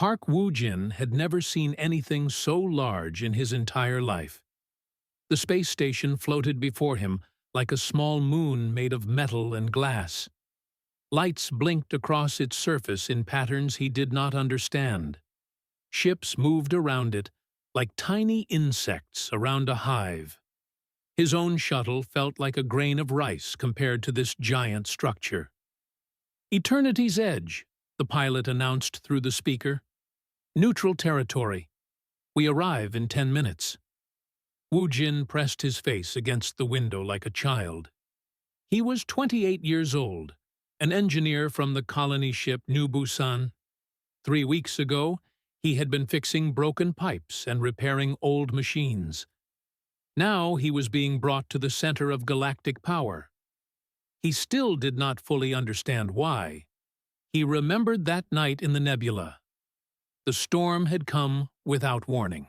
Park Woo-jin had never seen anything so large in his entire life. The space station floated before him like a small moon made of metal and glass. Lights blinked across its surface in patterns he did not understand. Ships moved around it like tiny insects around a hive. His own shuttle felt like a grain of rice compared to this giant structure. "Eternity's Edge," the pilot announced through the speaker. "Neutral territory. We arrive in 10 minutes." Woo-jin pressed his face against the window like a child. He was 28 years old, an engineer from the colony ship New Busan. 3 weeks ago, he had been fixing broken pipes and repairing old machines. Now he was being brought to the center of galactic power. He still did not fully understand why. He remembered that night in the nebula. The storm had come without warning.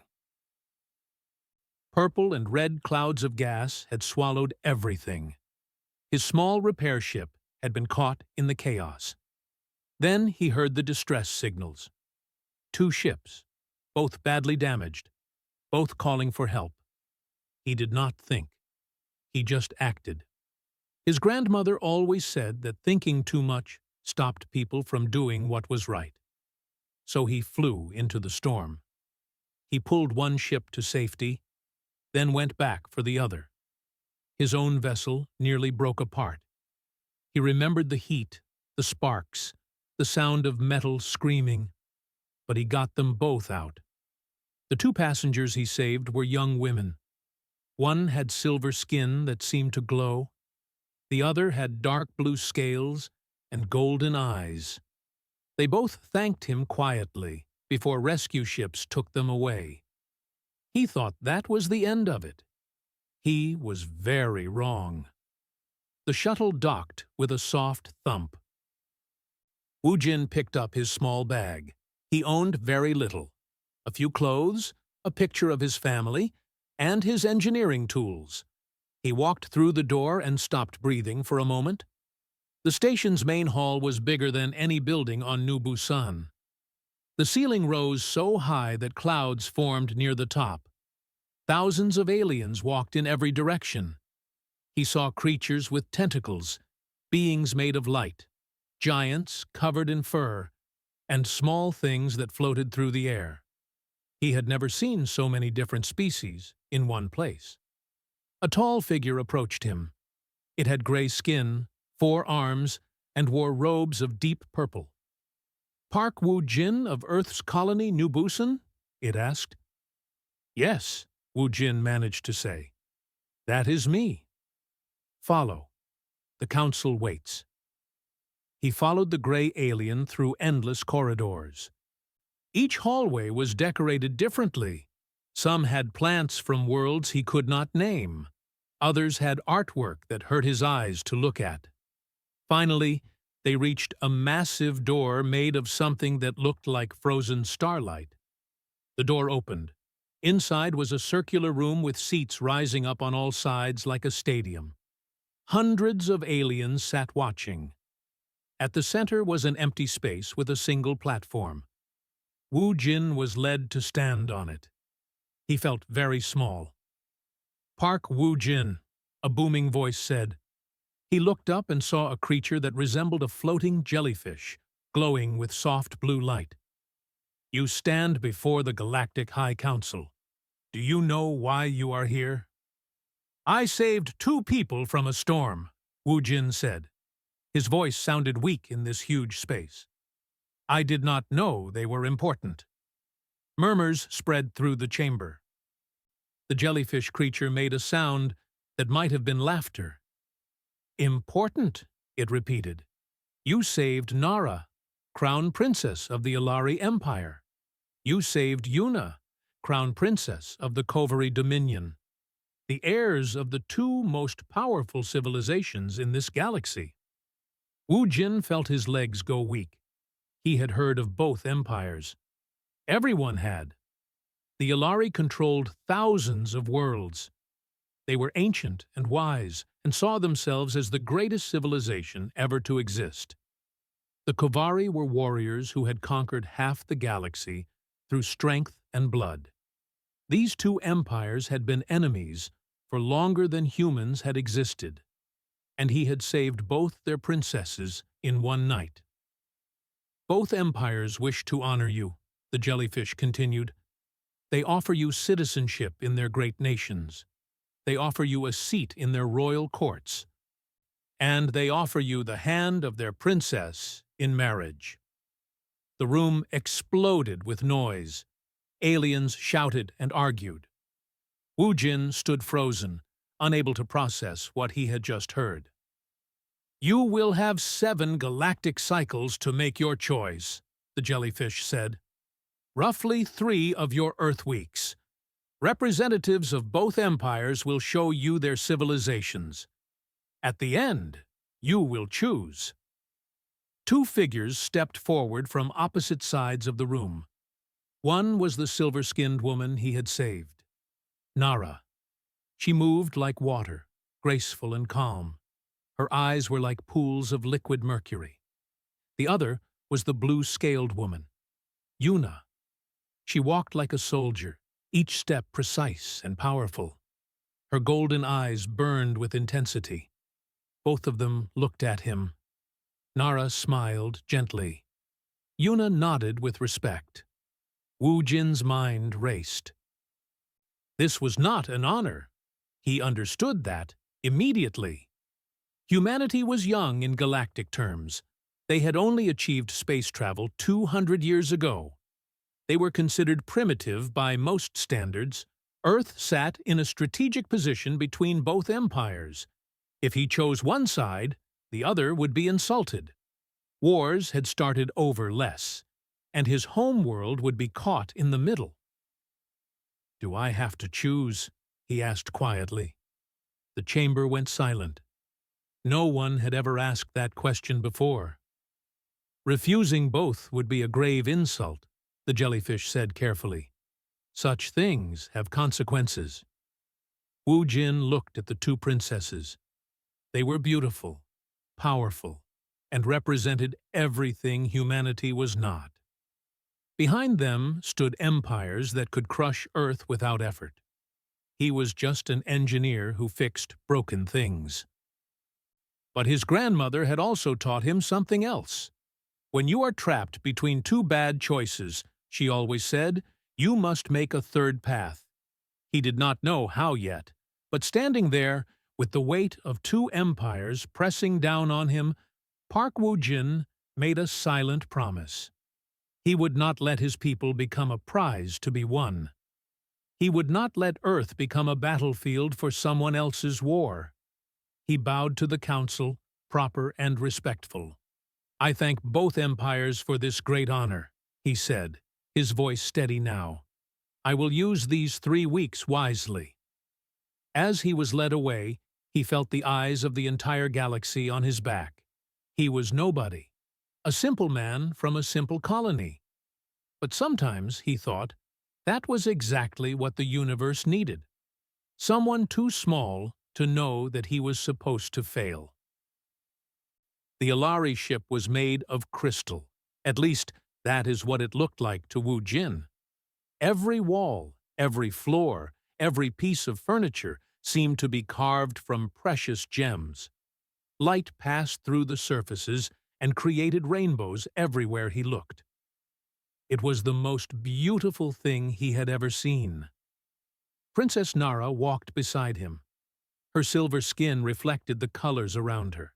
Purple and red clouds of gas had swallowed everything. His small repair ship had been caught in the chaos. Then he heard the distress signals. 2 ships, both badly damaged, both calling for help. He did not think. He just acted. His grandmother always said that thinking too much stopped people from doing what was right. So he flew into the storm. He pulled one ship to safety, then went back for the other. His own vessel nearly broke apart. He remembered the heat, the sparks, the sound of metal screaming, but he got them both out. The 2 passengers he saved were young women. One had silver skin that seemed to glow. The other had dark blue scales and golden eyes. They both thanked him quietly before rescue ships took them away. He thought that was the end of it. He was very wrong. The shuttle docked with a soft thump. Woo-jin picked up his small bag. He owned very little. A few clothes, a picture of his family, and his engineering tools. He walked through the door and stopped breathing for a moment. The station's main hall was bigger than any building on New Busan. The ceiling rose so high that clouds formed near the top. Thousands of aliens walked in every direction. He saw creatures with tentacles, beings made of light, giants covered in fur, and small things that floated through the air. He had never seen so many different species in one place. A tall figure approached him. It had gray skin, 4 arms, and wore robes of deep purple. "Park Woo-jin of Earth's colony New Busan?" it asked. "Yes," Woo-jin managed to say. "That is me." "Follow. The council waits." He followed the gray alien through endless corridors. Each hallway was decorated differently. Some had plants from worlds he could not name. Others had artwork that hurt his eyes to look at. Finally, they reached a massive door made of something that looked like frozen starlight. The door opened. Inside was a circular room with seats rising up on all sides like a stadium. Hundreds of aliens sat watching. At the center was an empty space with a single platform. Woo-jin was led to stand on it. He felt very small. "Park Woo-jin," a booming voice said. He looked up and saw a creature that resembled a floating jellyfish, glowing with soft blue light. "You stand before the Galactic High Council. Do you know why you are here?" "I saved 2 people from a storm," Woo-jin said. His voice sounded weak in this huge space. "I did not know they were important." Murmurs spread through the chamber. The jellyfish creature made a sound that might have been laughter. "Important," it repeated. "You saved Nara, Crown Princess of the Alari Empire. You saved Yuna, Crown Princess of the Koveri Dominion, the heirs of the 2 most powerful civilizations in this galaxy." Woo-jin felt his legs go weak. He had heard of both empires. Everyone had. The Alari controlled thousands of worlds. They were ancient and wise and saw themselves as the greatest civilization ever to exist. The Kovari were warriors who had conquered half the galaxy through strength and blood. These two empires had been enemies for longer than humans had existed, and he had saved both their princesses in one night. Both empires wish to honor you, the jellyfish continued. They offer you citizenship in their great nations. They offer you a seat in their royal courts. And they offer you the hand of their princess in marriage. The room exploded with noise. Aliens shouted and argued. Wu Jin stood frozen, unable to process what he had just heard. You will have 7 galactic cycles to make your choice, the jellyfish said. Roughly 3 of your Earth weeks. Representatives of both empires will show you their civilizations. At the end, you will choose. 2 figures stepped forward from opposite sides of the room. One was the silver-skinned woman he had saved, Nara. She moved like water, graceful and calm. Her eyes were like pools of liquid mercury. The other was the blue-scaled woman, Yuna. She walked like a soldier, each step precise and powerful. Her golden eyes burned with intensity. Both of them looked at him. Nara smiled gently. Yuna nodded with respect. Wu Jin's mind raced. This was not an honor. He understood that immediately. Humanity was young in galactic terms. They had only achieved space travel 200 years ago. They were considered primitive by most standards. Earth sat in a strategic position between both empires. If he chose one side, the other would be insulted. Wars had started over less, and his home world would be caught in the middle. Do I have to choose? He asked quietly. The chamber went silent. No one had ever asked that question before. Refusing both would be a grave insult, the jellyfish said carefully. Such things have consequences. Wu Jin looked at the 2 princesses. They were beautiful, powerful, and represented everything humanity was not. Behind them stood empires that could crush Earth without effort. He was just an engineer who fixed broken things. But his grandmother had also taught him something else. When you are trapped between 2 bad choices, she always said, you must make a third path. He did not know how yet, but standing there, with the weight of 2 empires pressing down on him, Park Woo-jin made a silent promise. He would not let his people become a prize to be won. He would not let Earth become a battlefield for someone else's war. He bowed to the council, proper and respectful. I thank both empires for this great honor, he said, his voice steady now. I will use these 3 weeks wisely. As he was led away, he felt the eyes of the entire galaxy on his back. He was nobody, a simple man from a simple colony. But sometimes, he thought, that was exactly what the universe needed. Someone too small to know that he was supposed to fail. The Alari ship was made of crystal. At least, that is what it looked like to Wu Jin. Every wall, every floor, every piece of furniture seemed to be carved from precious gems. Light passed through the surfaces and created rainbows everywhere he looked. It was the most beautiful thing he had ever seen. Princess Nara walked beside him. Her silver skin reflected the colors around her.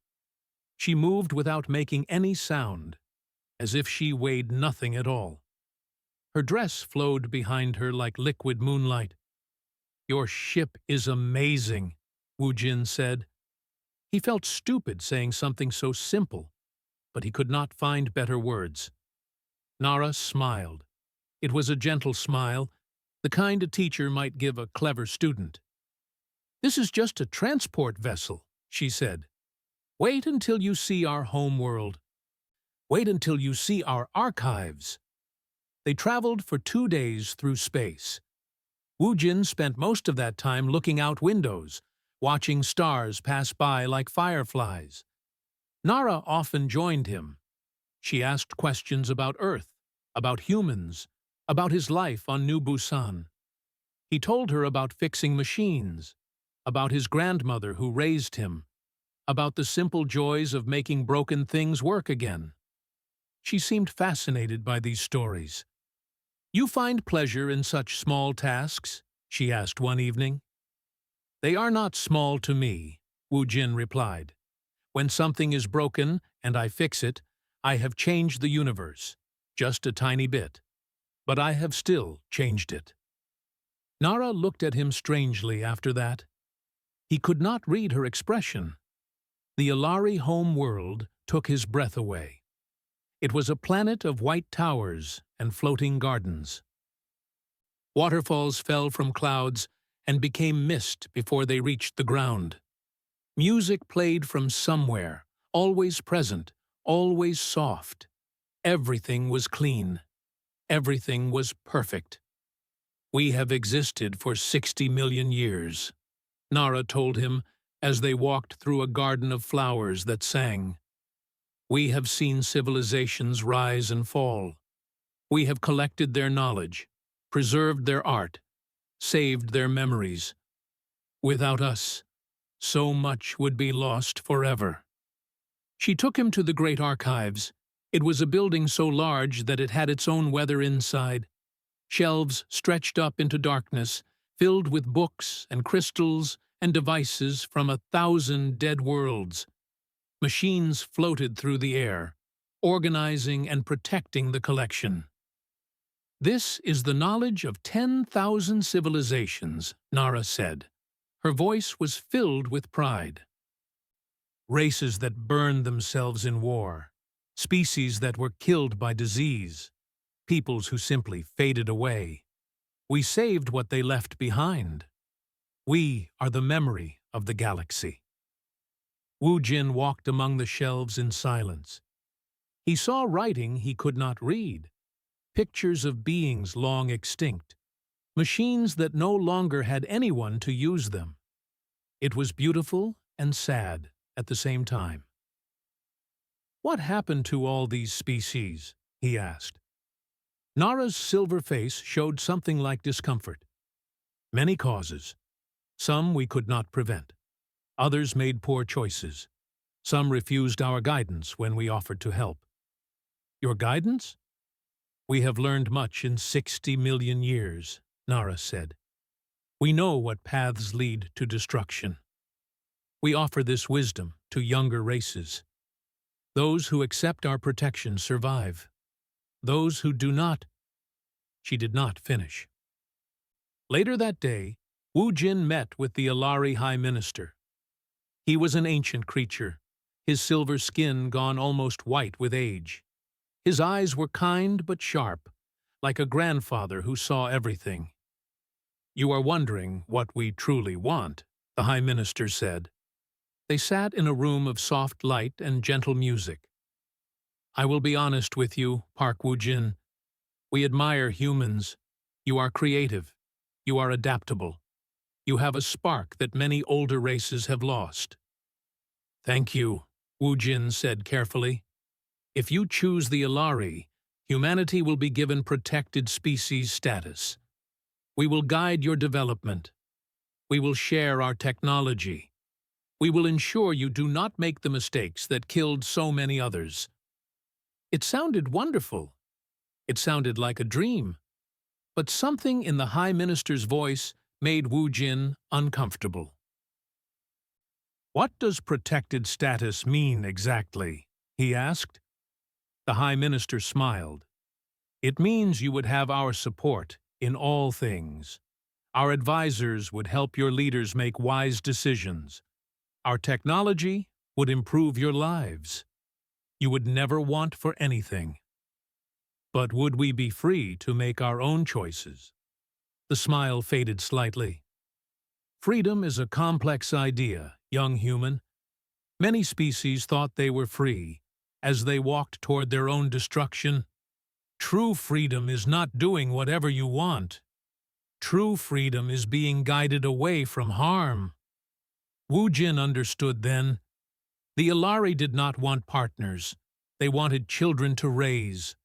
She moved without making any sound, as if she weighed nothing at all. Her dress flowed behind her like liquid moonlight. Your ship is amazing, Wu Jin said. He felt stupid saying something so simple, but he could not find better words. Nara smiled. It was a gentle smile, the kind a teacher might give a clever student. This is just a transport vessel, she said. Wait until you see our home world. Wait until you see our archives. They traveled for 2 days through space. Wu Jin spent most of that time looking out windows, watching stars pass by like fireflies. Nara often joined him. She asked questions about Earth, about humans, about his life on New Busan. He told her about fixing machines, about his grandmother who raised him, about the simple joys of making broken things work again. She seemed fascinated by these stories. "You find pleasure in such small tasks?" she asked one evening. "They are not small to me," Wu Jin replied. "When something is broken and I fix it, I have changed the universe, just a tiny bit. But I have still changed it." Nara looked at him strangely after that. He could not read her expression. The Ilari home world took his breath away. It was a planet of white towers and floating gardens. Waterfalls fell from clouds and became mist before they reached the ground. Music played from somewhere, always present, always soft. Everything was clean. Everything was perfect. "We have existed for 60 million years," Nara told him as they walked through a garden of flowers that sang. "We have seen civilizations rise and fall. We have collected their knowledge, preserved their art, saved their memories. Without us, so much would be lost forever." She took him to the great archives. It was a building so large that it had its own weather inside. Shelves stretched up into darkness, filled with books and crystals and devices from 1,000 dead worlds. Machines floated through the air, organizing and protecting the collection. "This is the knowledge of 10,000 civilizations," Nara said. Her voice was filled with pride. "Races that burned themselves in war, species that were killed by disease, peoples who simply faded away. We saved what they left behind. We are the memory of the galaxy." Wu Jin walked among the shelves in silence. He saw writing he could not read, pictures of beings long extinct, machines that no longer had anyone to use them. It was beautiful and sad at the same time. "What happened to all these species?" he asked. Nara's silver face showed something like discomfort. "Many causes. Some we could not prevent. Others made poor choices. Some refused our guidance when we offered to help." "Your guidance?" "We have learned much in 60 million years," Nara said. "We know what paths lead to destruction. We offer this wisdom to younger races. Those who accept our protection survive. Those who do not—" She did not finish. Later that day, Wu Jin met with the Ilari High Minister. He was an ancient creature, his silver skin gone almost white with age. His eyes were kind but sharp, like a grandfather who saw everything. "You are wondering what we truly want," the High Minister said. They sat in a room of soft light and gentle music. "I will be honest with you, Park Woo-jin. We admire humans. You are creative. You are adaptable. You have a spark that many older races have lost." "Thank you," Woo-jin said carefully. "If you choose the Ilari, humanity will be given protected species status. We will guide your development. We will share our technology. We will ensure you do not make the mistakes that killed so many others." It sounded wonderful. It sounded like a dream. But something in the High Minister's voice made Wu Jin uncomfortable. "What does protected status mean exactly?" he asked. The High Minister smiled. "It means you would have our support in all things. Our advisors would help your leaders make wise decisions. Our technology would improve your lives. You would never want for anything. But would we be free to make our own choices?" The smile faded slightly. "Freedom is a complex idea, young human. Many species thought they were free as they walked toward their own destruction. True freedom is not doing whatever you want. True freedom is being guided away from harm." Wu Jin understood then. The Ilari did not want partners. They wanted children to raise.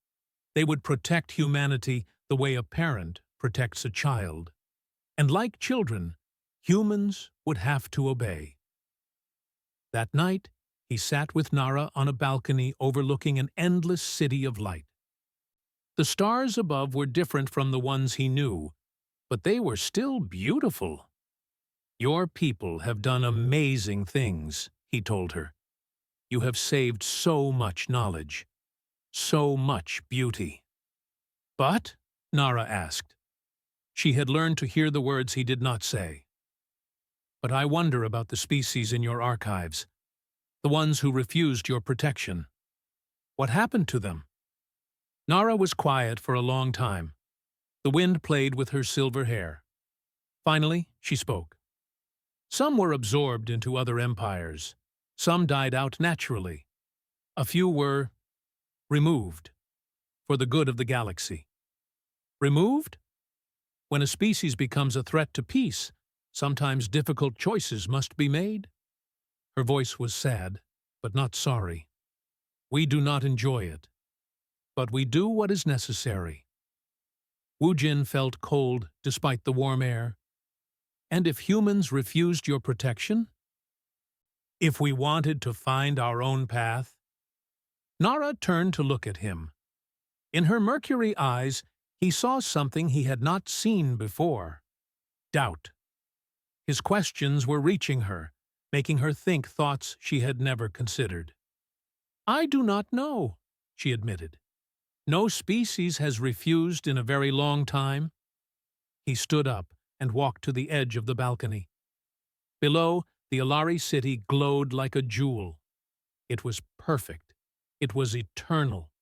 They would protect humanity the way a parent protects a child. And like children, humans would have to obey. That night, he sat with Nara on a balcony overlooking an endless city of light. The stars above were different from the ones he knew, but they were still beautiful. "Your people have done amazing things," he told her. "You have saved so much knowledge, so much beauty." "But?" Nara asked. She had learned to hear the words he did not say. "But I wonder about the species in your archives, the ones who refused your protection. What happened to them?" Nara was quiet for a long time. The wind played with her silver hair. Finally, she spoke. "Some were absorbed into other empires. Some died out naturally. A few were removed for the good of the galaxy." "Removed?" "When a species becomes a threat to peace, sometimes difficult choices must be made." Her voice was sad, but not sorry. "We do not enjoy it, but we do what is necessary." Wu Jin felt cold despite the warm air. "And if humans refused your protection? If we wanted to find our own path?" Nara turned to look at him. In her mercury eyes, he saw something he had not seen before: doubt. His questions were reaching her, making her think thoughts she had never considered. "I do not know," she admitted. "No species has refused in a very long time." He stood up and walked to the edge of the balcony. Below, the Alari city glowed like a jewel. It was perfect, it was eternal,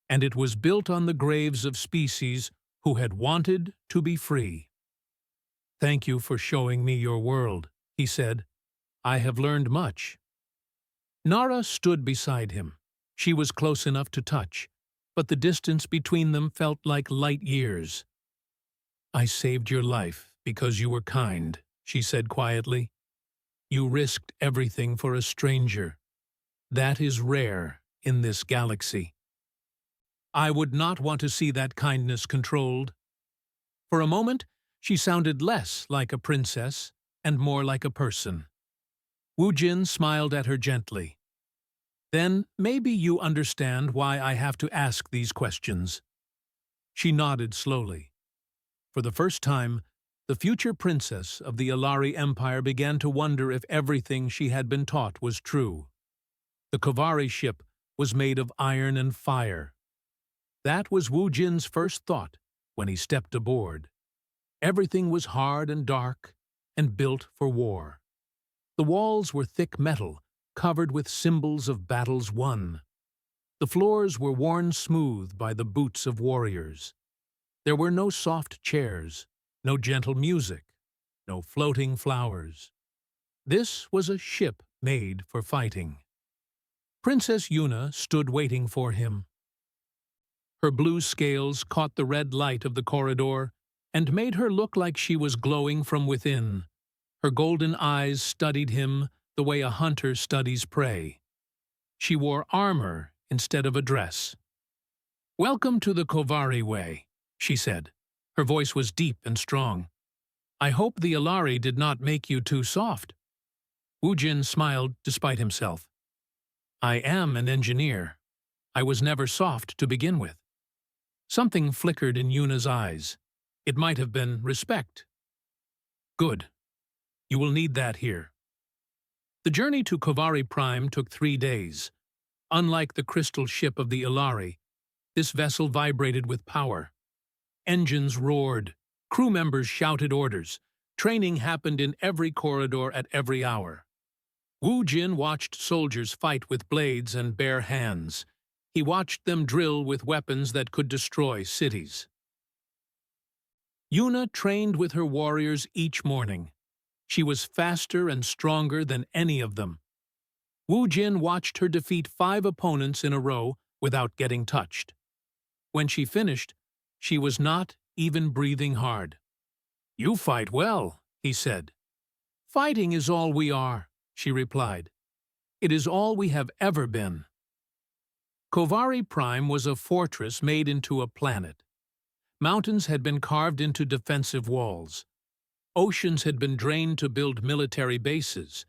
and it was built on the graves of species who had wanted to be free. "Thank you for showing me your world," he said. "I have learned much." Nara stood beside him. She was close enough to touch, but the distance between them felt like light years. "I saved your life because you were kind," she said quietly. "You risked everything for a stranger. That is rare in this galaxy. I would not want to see that kindness controlled." For a moment, she sounded less like a princess and more like a person. Wu Jin smiled at her gently. "Then maybe you understand why I have to ask these questions." She nodded slowly. For the first time, the future princess of the Alari Empire began to wonder if everything she had been taught was true. The Kovari ship was made of iron and fire. That was Wu Jin's first thought when he stepped aboard. Everything was hard and dark and built for war. The walls were thick metal, covered with symbols of battles won. The floors were worn smooth by the boots of warriors. There were no soft chairs, no gentle music, no floating flowers. This was a ship made for fighting. Princess Yuna stood waiting for him. Her blue scales caught the red light of the corridor and made her look like she was glowing from within. Her golden eyes studied him the way a hunter studies prey. She wore armor instead of a dress. "Welcome to the Kovari way," she said. Her voice was deep and strong. "I hope the Alari did not make you too soft." Wu Jin smiled despite himself. "I am an engineer. I was never soft to begin with." Something flickered in Yuna's eyes. It might have been respect. "Good. You will need that here." The journey to Kovari Prime took 3 days. Unlike the crystal ship of the Ilari, this vessel vibrated with power. Engines roared, crew members shouted orders, training happened in every corridor at every hour. Wu Jin watched soldiers fight with blades and bare hands. He watched them drill with weapons that could destroy cities. Yuna trained with her warriors each morning. She was faster and stronger than any of them. Wu Jin watched her defeat 5 opponents in a row without getting touched. When she finished, she was not even breathing hard. "You fight well," he said. "Fighting is all we are," she replied. "It is all we have ever been." Kovari Prime was a fortress made into a planet. Mountains had been carved into defensive walls. Oceans had been drained to build military bases.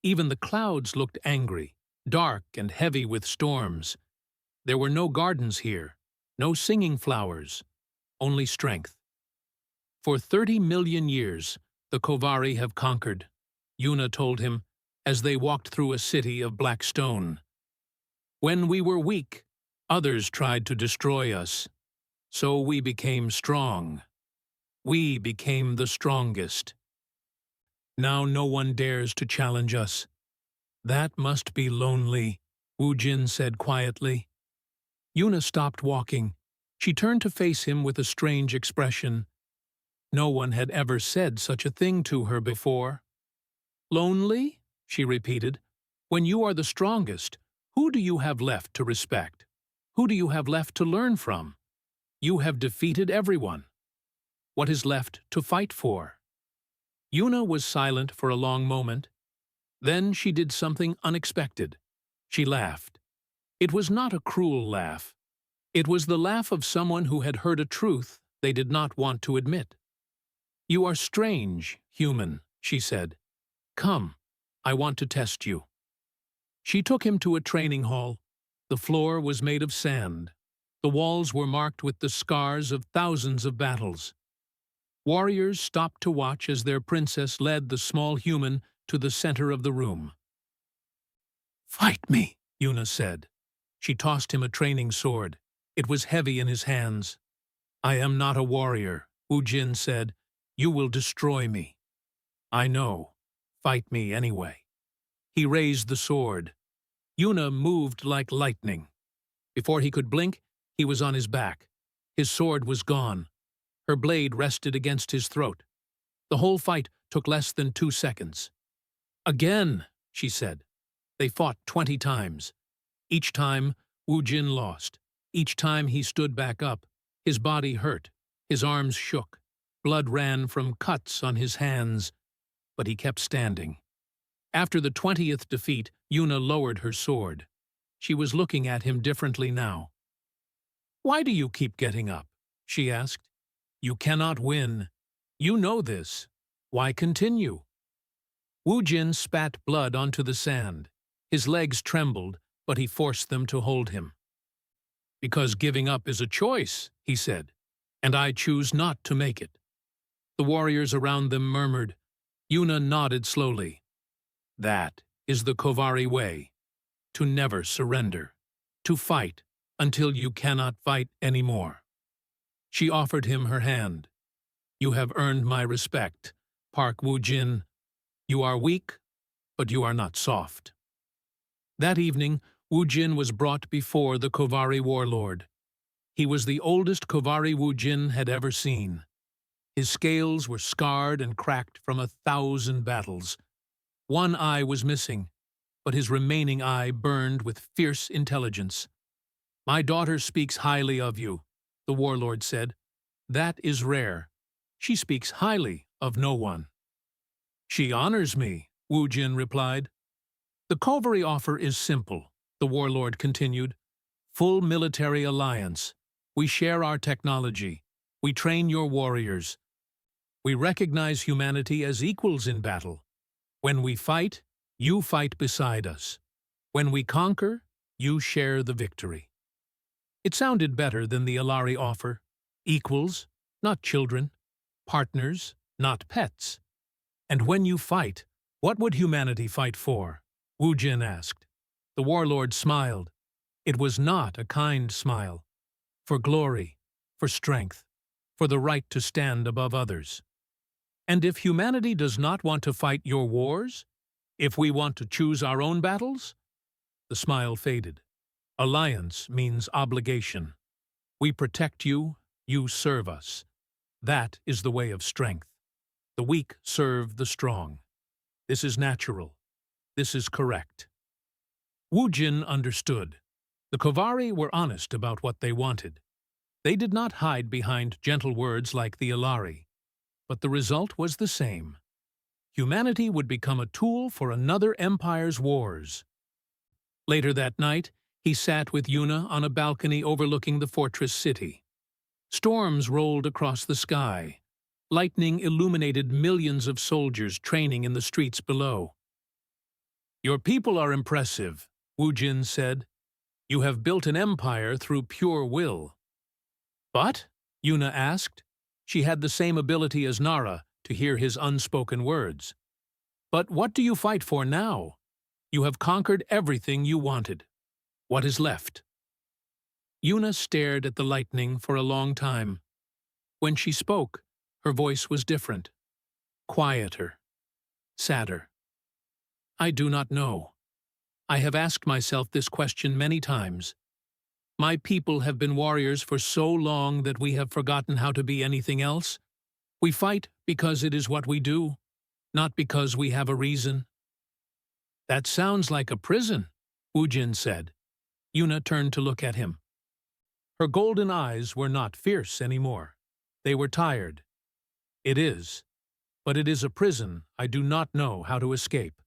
Even the clouds looked angry, dark and heavy with storms. There were no gardens here, no singing flowers, only strength. For 30 million years, the Kovari have conquered, Yuna told him, as they walked through a city of black stone. When we were weak, others tried to destroy us. So we became strong. We became the strongest. Now no one dares to challenge us. That must be lonely, Wu Jin said quietly. Yuna stopped walking. She turned to face him with a strange expression. No one had ever said such a thing to her before. Lonely? She repeated. When you are the strongest, who do you have left to respect? Who do you have left to learn from? You have defeated everyone. What is left to fight for? Yuna was silent for a long moment. Then she did something unexpected. She laughed. It was not a cruel laugh. It was the laugh of someone who had heard a truth they did not want to admit. You are strange, human, she said. Come, I want to test you. She took him to a training hall. The floor was made of sand. The walls were marked with the scars of thousands of battles. Warriors stopped to watch as their princess led the small human to the center of the room. Fight me, Yuna said. She tossed him a training sword. It was heavy in his hands. I am not a warrior, Wu Jin said. You will destroy me. I know. Fight me anyway. He raised the sword. Yuna moved like lightning. Before he could blink, he was on his back. His sword was gone. Her blade rested against his throat. The whole fight took less than 2 seconds. Again, she said. They fought 20 times. Each time, Wu Jin lost. Each time he stood back up. His body hurt. His arms shook. Blood ran from cuts on his hands. But he kept standing. After the 20th defeat, Yuna lowered her sword. She was looking at him differently now. Why do you keep getting up? She asked. You cannot win. You know this. Why continue? Wu Jin spat blood onto the sand. His legs trembled, but he forced them to hold him. Because giving up is a choice, he said, and I choose not to make it. The warriors around them murmured. Yuna nodded slowly. That is the Kovari way, to never surrender, to fight until you cannot fight anymore. She offered him her hand. You have earned my respect, Park Wu Jin. You are weak, but you are not soft. That evening, Wu Jin was brought before the Kovari warlord. He was the oldest Kovari Wu Jin had ever seen. His scales were scarred and cracked from 1,000 battles. One eye was missing, but his remaining eye burned with fierce intelligence. My daughter speaks highly of you, the warlord said. That is rare. She speaks highly of no one. She honors me, Wu Jin replied. The Kovari offer is simple, the warlord continued. Full military alliance. We share our technology. We train your warriors. We recognize humanity as equals in battle. When we fight, you fight beside us. When we conquer, you share the victory. It sounded better than the Alari offer. Equals, not children. Partners, not pets. And when you fight, what would humanity fight for? Wu Jin asked. The warlord smiled. It was not a kind smile. For glory, for strength, for the right to stand above others. And if humanity does not want to fight your wars, if we want to choose our own battles? The smile faded. Alliance means obligation. We protect you, you serve us. That is the way of strength. The weak serve the strong. This is natural. This is correct. Wu Jin understood. The Kovari were honest about what they wanted. They did not hide behind gentle words like the Alari. But the result was the same. Humanity would become a tool for another empire's wars. Later that night, He sat with Yuna on a balcony overlooking the fortress city. Storms rolled across the sky. Lightning illuminated millions of soldiers training in the streets below. "Your people are impressive," Wu Jin said. "You have built an empire through pure will." "But?" Yuna asked. She had the same ability as Nara to hear his unspoken words. "But what do you fight for now? You have conquered everything you wanted. What is left?" Yuna stared at the lightning for a long time. When she spoke, her voice was different, quieter, sadder. "I do not know. I have asked myself this question many times. My people have been warriors for so long that we have forgotten how to be anything else. We fight because it is what we do, not because we have a reason." "That sounds like a prison," Wu Jin said. Yuna turned to look at him. Her golden eyes were not fierce anymore. They were tired. "It is. But it is a prison I do not know how to escape."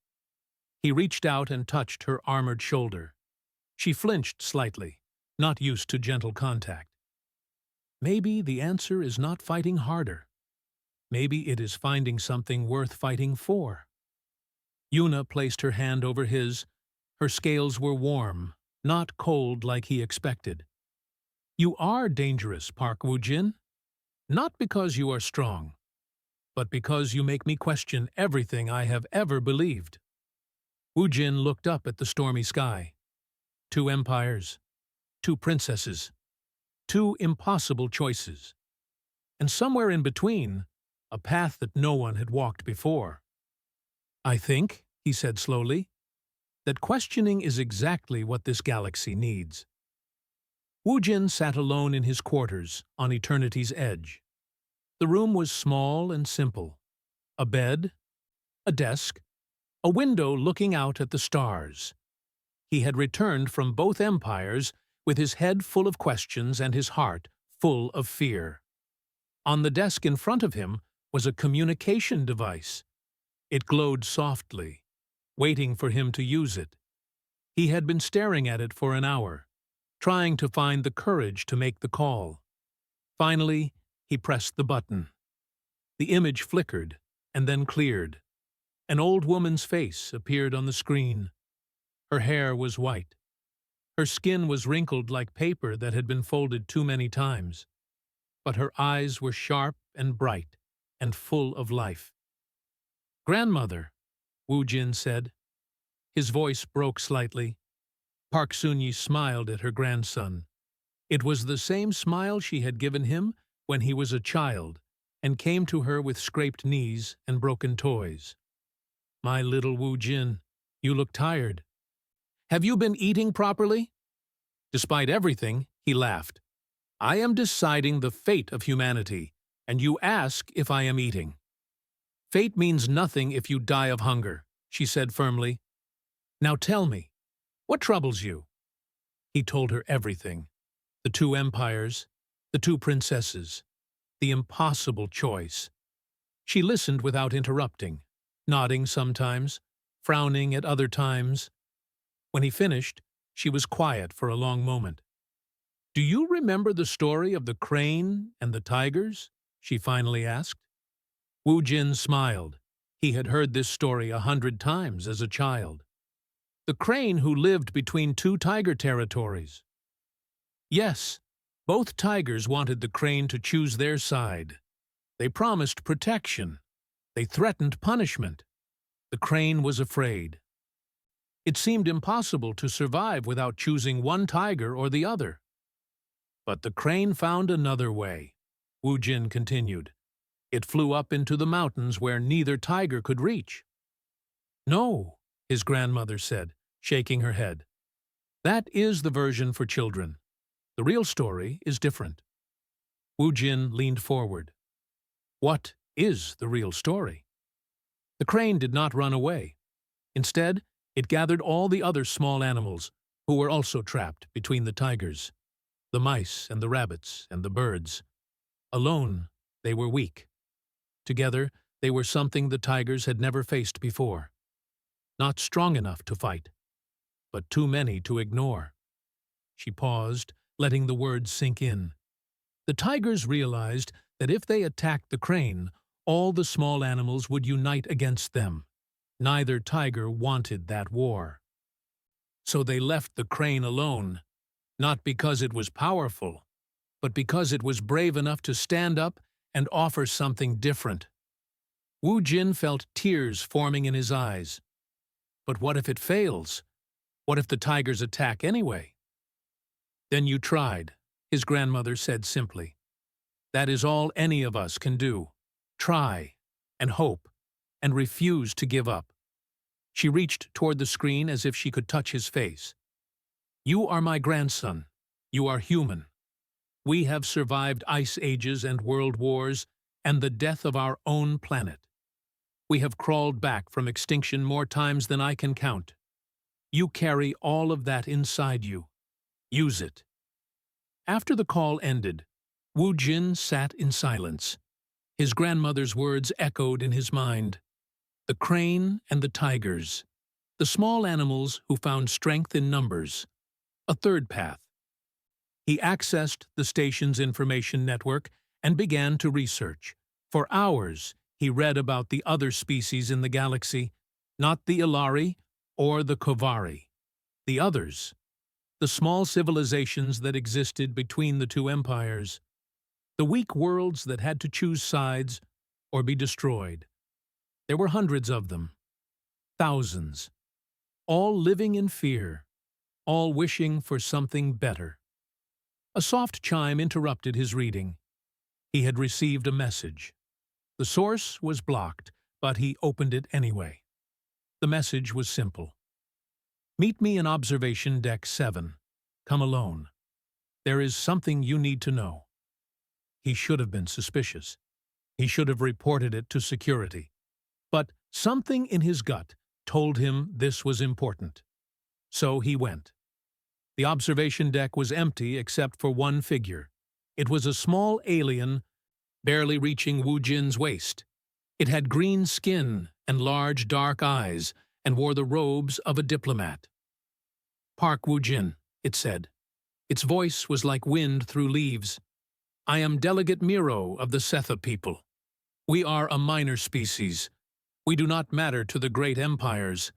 He reached out and touched her armored shoulder. She flinched slightly, not used to gentle contact. Maybe the answer is not fighting harder. Maybe it is finding something worth fighting for. Yuna placed her hand over his. Her scales were warm, not cold like he expected. "You are dangerous, Park Woo-jin. Not because you are strong, but because you make me question everything I have ever believed." Woo-jin looked up at the stormy sky. 2 empires, 2 princesses, 2 impossible choices. And somewhere in between, a path that no one had walked before. "I think," he said slowly, "that questioning is exactly what this galaxy needs." Woo-jin sat alone in his quarters on eternity's edge. The room was small and simple. A bed, a desk, a window looking out at the stars. He had returned from both empires with his head full of questions and his heart full of fear. On the desk in front of him was a communication device. It glowed softly, waiting for him to use it. He had been staring at it for an hour, trying to find the courage to make the call. Finally, he pressed the button. The image flickered and then cleared. An old woman's face appeared on the screen. Her hair was white. Her skin was wrinkled like paper that had been folded too many times. But her eyes were sharp and bright and full of life. "Grandmother," Wu Jin said. His voice broke slightly. Park Sun-yi smiled at her grandson. It was the same smile she had given him when he was a child and came to her with scraped knees and broken toys. "My little Wu Jin, you look tired. Have you been eating properly?" Despite everything, he laughed. "I am deciding the fate of humanity, and you ask if I am eating." "Fate means nothing if you die of hunger," she said firmly. "Now tell me, what troubles you?" He told her everything. The 2 empires, the 2 princesses, the impossible choice. She listened without interrupting, nodding sometimes, frowning at other times. When he finished, she was quiet for a long moment. "Do you remember the story of the crane and the tigers?" she finally asked. Wu Jin smiled. He had heard this story 100 times as a child. "The crane who lived between 2 tiger territories." "Yes, both tigers wanted the crane to choose their side. They promised protection. They threatened punishment. The crane was afraid. It seemed impossible to survive without choosing one tiger or the other. But the crane found another way," Wu Jin continued. "It flew up into the mountains where neither tiger could reach." "No," his grandmother said, shaking her head. "That is the version for children. The real story is different." Wu Jin leaned forward. "What is the real story?" The crane did not run away. Instead, it gathered all the other small animals who were also trapped between the tigers, the mice and the rabbits and the birds. Alone, they were weak. Together, they were something the tigers had never faced before. Not strong enough to fight, but too many to ignore. She paused, letting the words sink in. The tigers realized that if they attacked the crane, all the small animals would unite against them. Neither tiger wanted that war. So they left the crane alone, not because it was powerful, but because it was brave enough to stand up and offer something different. Wu Jin felt tears forming in his eyes. But what if it fails? What if the tigers attack anyway? Then you tried, his grandmother said simply. That is all any of us can do. Try, and hope, and refuse to give up. She reached toward the screen as if she could touch his face. You are my grandson. You are human. We have survived ice ages and world wars and the death of our own planet. We have crawled back from extinction more times than I can count. You carry all of that inside you. Use it. After the call ended, Wu Jin sat in silence. His grandmother's words echoed in his mind. The crane and the tigers. The small animals who found strength in numbers. A third path. He accessed the station's information network and began to research. For hours, he read about the other species in the galaxy, not the Ilari or the Kovari. The others. The small civilizations that existed between the two empires. The weak worlds that had to choose sides or be destroyed. There were hundreds of them. Thousands. All living in fear. All wishing for something better. A soft chime interrupted his reading. He had received a message. The source was blocked, but he opened it anyway. The message was simple. Meet me in Observation Deck 7. Come alone. There is something you need to know. He should have been suspicious. He should have reported it to security. But something in his gut told him this was important. So he went. The observation deck was empty except for one figure. It was a small alien, barely reaching Wu Jin's waist. It had green skin and large dark eyes and wore the robes of a diplomat. Park Wu Jin, it said. Its voice was like wind through leaves. I am Delegate Miro of the Setha people. We are a minor species. We do not matter to the great empires,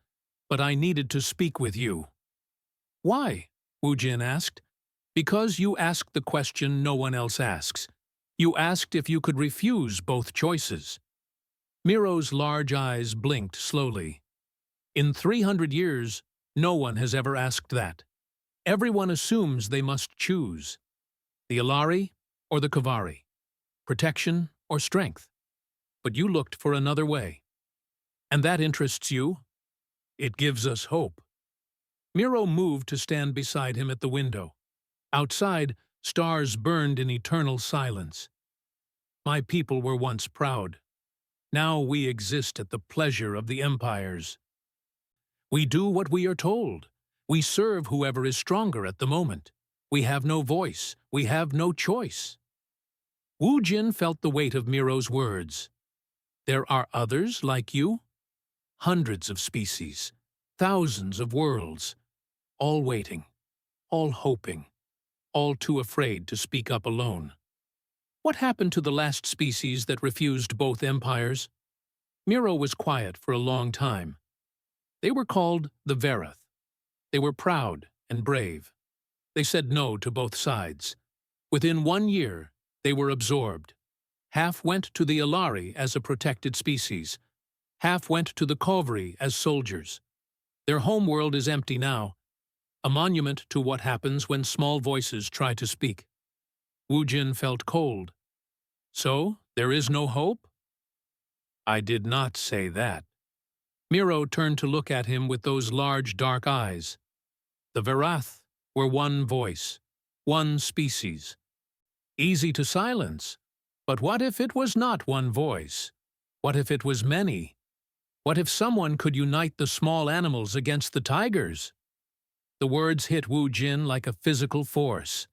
but I needed to speak with you. Why? Wu Jin asked. Because you asked the question no one else asks. You asked if you could refuse both choices. Miro's large eyes blinked slowly. In 300 years, no one has ever asked that. Everyone assumes they must choose. The Ilari or the Kavari. Protection or strength. But you looked for another way. And that interests you? It gives us hope. Miro moved to stand beside him at the window. Outside, stars burned in eternal silence. My people were once proud. Now we exist at the pleasure of the empires. We do what we are told. We serve whoever is stronger at the moment. We have no voice. We have no choice. Wu Jin felt the weight of Miro's words. There are others like you? Hundreds of species, thousands of worlds, all waiting, all hoping, all too afraid to speak up alone. What happened to the last species that refused both empires? Miro was quiet for a long time. They were called the Verath. They were proud and brave. They said no to both sides. Within 1 year, they were absorbed. Half went to the Ilari as a protected species. Half went to the Kovri as soldiers. Their homeworld is empty now, a monument to what happens when small voices try to speak. Wu Jin felt cold. So, there is no hope? I did not say that. Miro turned to look at him with those large dark eyes. The Verath were one voice, one species. Easy to silence. But what if it was not one voice? What if it was many? What if someone could unite the small animals against the tigers? The words hit Wu Jin like a physical force.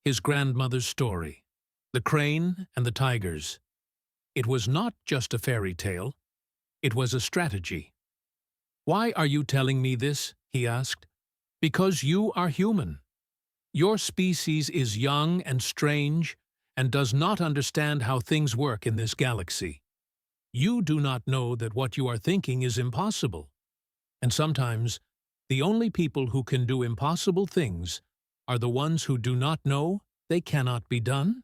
His grandmother's story. The crane and the tigers. It was not just a fairy tale. It was a strategy. Why are you telling me this? He asked. Because you are human. Your species is young and strange and does not understand how things work in this galaxy. You do not know that what you are thinking is impossible. And sometimes, the only people who can do impossible things are the ones who do not know they cannot be done.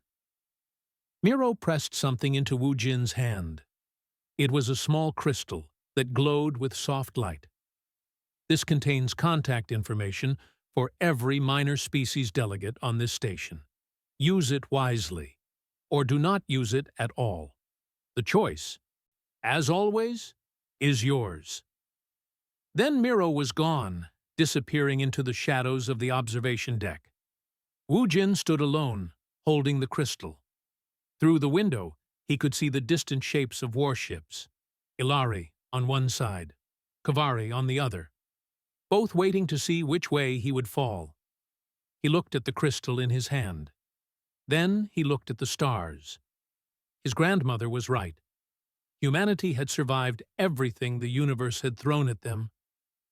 Miro pressed something into Wu Jin's hand. It was a small crystal that glowed with soft light. This contains contact information for every minor species delegate on this station. Use it wisely, or do not use it at all. The choice, as always, is yours. Then Miro was gone, disappearing into the shadows of the observation deck. Wu Jin stood alone, holding the crystal. Through the window, he could see the distant shapes of warships, Ilari on one side, Kavari on the other, both waiting to see which way he would fall. He looked at the crystal in his hand. Then he looked at the stars. His grandmother was right. Humanity had survived everything the universe had thrown at them.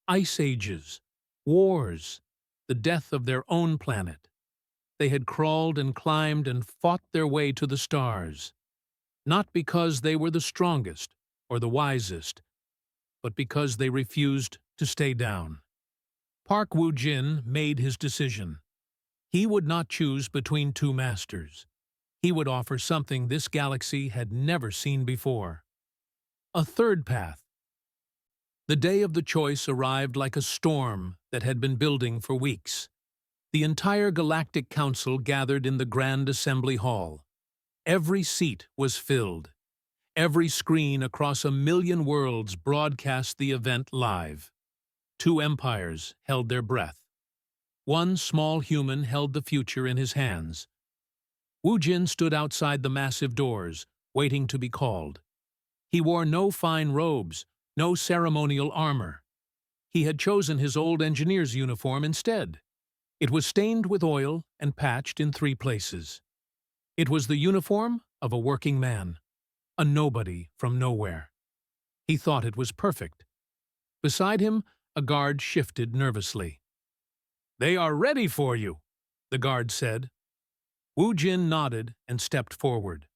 Ice ages, wars, the death of their own planet. They had crawled and climbed and fought their way to the stars, not because they were the strongest or the wisest, but because they refused to stay down. Park Woo-jin made his decision. He would not choose between two masters. He would offer something this galaxy had never seen before. A third path. The day of the choice arrived like a storm that had been building for weeks. The entire Galactic Council gathered in the Grand Assembly Hall. Every seat was filled. Every screen across 1,000,000 worlds broadcast the event live. Two empires held their breath. One small human held the future in his hands. Wu Jin stood outside the massive doors, waiting to be called. He wore no fine robes, no ceremonial armor. He had chosen his old engineer's uniform instead. It was stained with oil and patched in 3 places. It was the uniform of a working man, a nobody from nowhere. He thought it was perfect. Beside him, a guard shifted nervously. "They are ready for you," the guard said. Wu Jin nodded and stepped forward.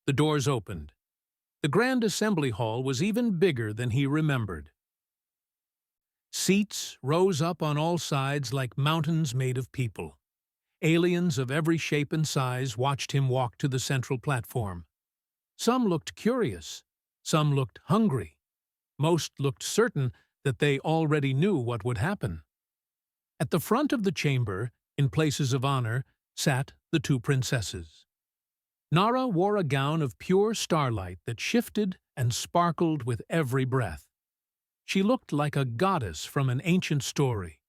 The doors opened. The Grand Assembly Hall was even bigger than he remembered. Seats rose up on all sides like mountains made of people. Aliens of every shape and size watched him walk to the central platform. Some looked curious, some looked hungry. Most looked certain that they already knew what would happen. At the front of the chamber, in places of honor, sat the 2 princesses. Nara wore a gown of pure starlight that shifted and sparkled with every breath. She looked like a goddess from an ancient story.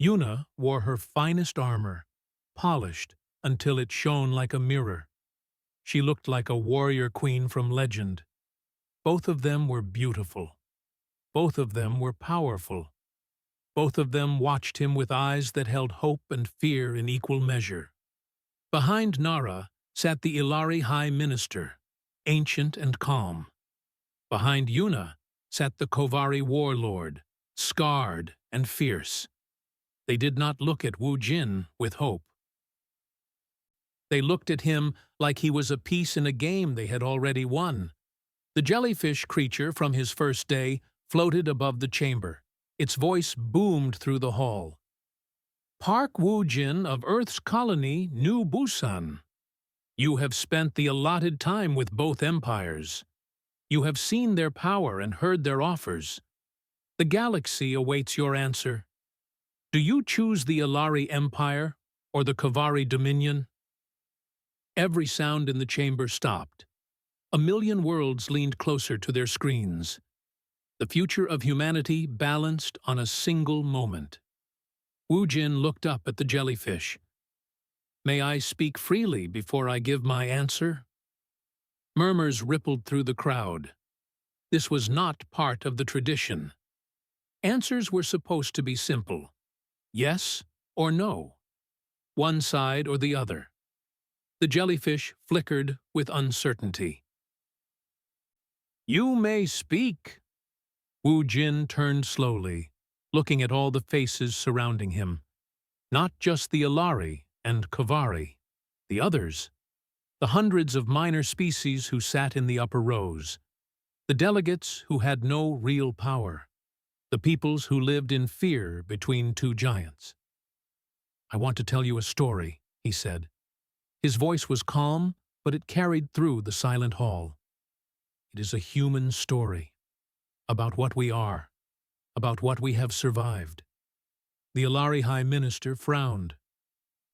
Yuna wore her finest armor, polished until it shone like a mirror. She looked like a warrior queen from legend. Both of them were beautiful. Both of them were powerful. Both of them watched him with eyes that held hope and fear in equal measure. Behind Nara sat the Ilari High Minister, ancient and calm. Behind Yuna sat the Kovari warlord, scarred and fierce. They did not look at Wu Jin with hope. They looked at him like he was a piece in a game they had already won. The jellyfish creature from his first day floated above the chamber. Its voice boomed through the hall. "Park Woo-jin of Earth's colony, New Busan. You have spent the allotted time with both empires. You have seen their power and heard their offers. The galaxy awaits your answer. Do you choose the Ilari Empire or the Kavari Dominion?" Every sound in the chamber stopped. 1,000,000 worlds leaned closer to their screens. The future of humanity balanced on a single moment. Wu Jin looked up at the jellyfish. "May I speak freely before I give my answer?" Murmurs rippled through the crowd. This was not part of the tradition. Answers were supposed to be simple. Yes or no. One side or the other. The jellyfish flickered with uncertainty. "You may speak." Wu Jin turned slowly, looking at all the faces surrounding him. Not just the Ilari and Kavari, the others, the hundreds of minor species who sat in the upper rows, the delegates who had no real power, the peoples who lived in fear between two giants. "I want to tell you a story," he said. His voice was calm, but it carried through the silent hall. "It is a human story, about what we are, about what we have survived." The Ilari High Minister frowned.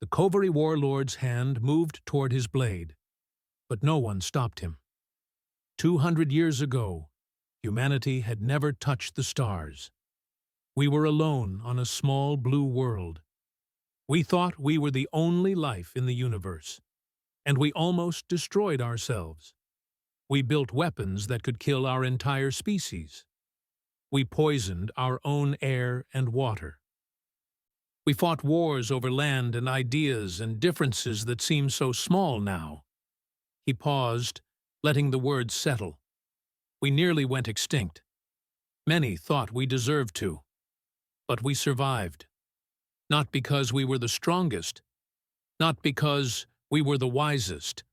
The Kovari warlord's hand moved toward his blade, but no one stopped him. 200 years ago, humanity had never touched the stars. We were alone on a small blue world. We thought we were the only life in the universe, and we almost destroyed ourselves. We built weapons that could kill our entire species. We poisoned our own air and water. We fought wars over land and ideas and differences that seem so small now. He paused, letting the words settle. We nearly went extinct. Many thought we deserved to. But we survived. Not because we were the strongest, not because we were the wisest,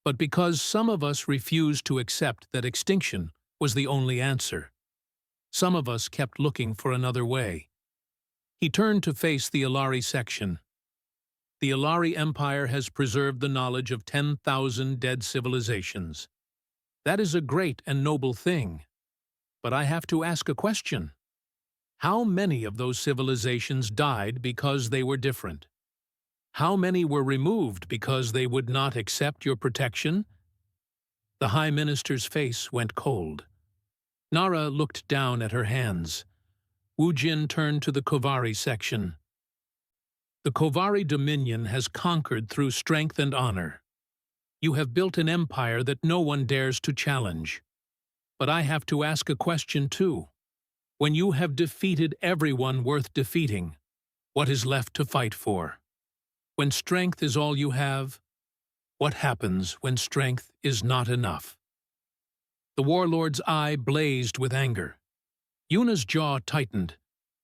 but because some of us refused to accept that extinction was the only answer. Some of us kept looking for another way. He turned to face the Ilari section. The Ilari Empire has preserved the knowledge of 10,000 dead civilizations. That is a great and noble thing. But I have to ask a question. How many of those civilizations died because they were different? How many were removed because they would not accept your protection? The High Minister's face went cold. Nara looked down at her hands. Wujin turned to the Kovari section. The Kovari Dominion has conquered through strength and honor. You have built an empire that no one dares to challenge. But I have to ask a question too. When you have defeated everyone worth defeating, what is left to fight for? When strength is all you have, what happens when strength is not enough? The warlord's eye blazed with anger. Yuna's jaw tightened,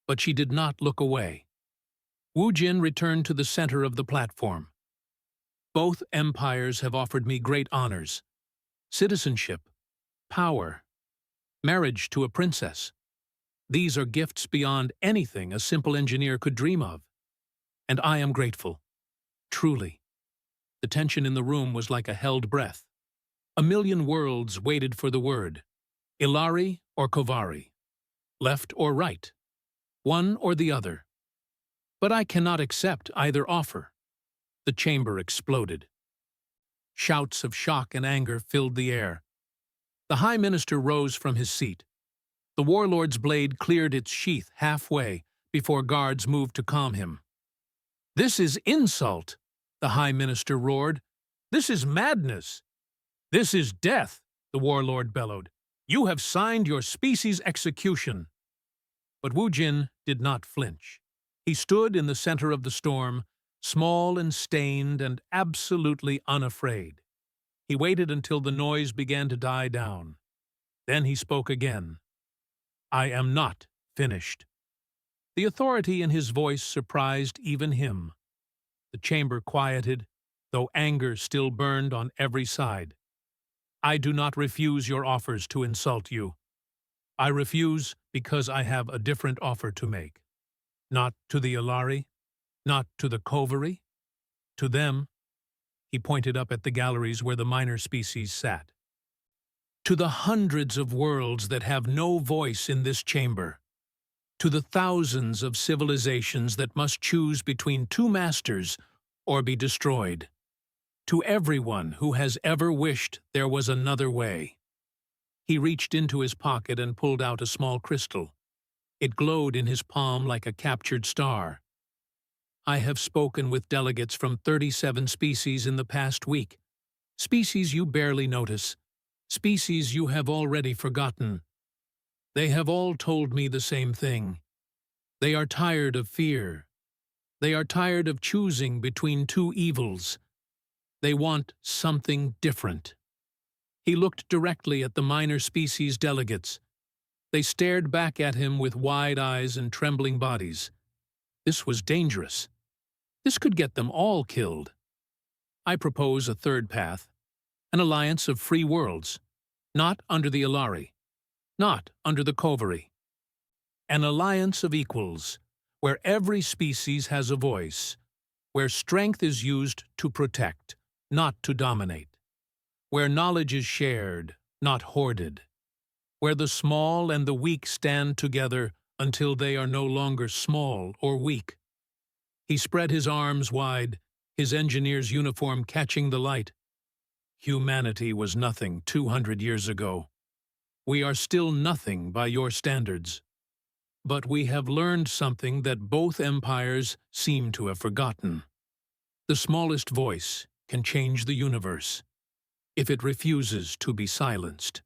but she did not look away. Wujin returned to the center of the platform. Both empires have offered me great honors. Citizenship, power, marriage to a princess. These are gifts beyond anything a simple engineer could dream of. And I am grateful. Truly. The tension in the room was like a held breath. A million worlds waited for the word. Ilari or Kovari. Left or right. One or the other. But I cannot accept either offer. The chamber exploded. Shouts of shock and anger filled the air. The High Minister rose from his seat. The warlord's blade cleared its sheath halfway before guards moved to calm him. "This is insult," the High Minister roared. "This is madness. This is death," the warlord bellowed. "You have signed your species' execution." But Wujin did not flinch. He stood in the center of the storm, small and stained and absolutely unafraid. He waited until the noise began to die down. Then he spoke again. "I am not finished." The authority in his voice surprised even him. The chamber quieted, though anger still burned on every side. "I do not refuse your offers to insult you. I refuse because I have a different offer to make. Not to the Ilari, not to the Kovari. To them," he pointed up at the galleries where the minor species sat. "To the hundreds of worlds that have no voice in this chamber. To the thousands of civilizations that must choose between two masters or be destroyed. To everyone who has ever wished there was another way." He reached into his pocket and pulled out a small crystal. It glowed in his palm like a captured star. "I have spoken with delegates from 37 species in the past week. Species you barely notice. Species you have already forgotten. They have all told me the same thing. They are tired of fear. They are tired of choosing between two evils. They want something different." He looked directly at the minor species delegates. They stared back at him with wide eyes and trembling bodies. This was dangerous. This could get them all killed. I propose a third path, an alliance of free worlds, not under the Ilari, not under the Kovari. An alliance of equals, where every species has a voice, where strength is used to protect, not to dominate, where knowledge is shared, not hoarded, where the small and the weak stand together until they are no longer small or weak. He spread his arms wide, his engineer's uniform catching the light. Humanity was nothing 200 years ago. We are still nothing by your standards. But we have learned something that both empires seem to have forgotten. The smallest voice can change the universe, if it refuses to be silenced.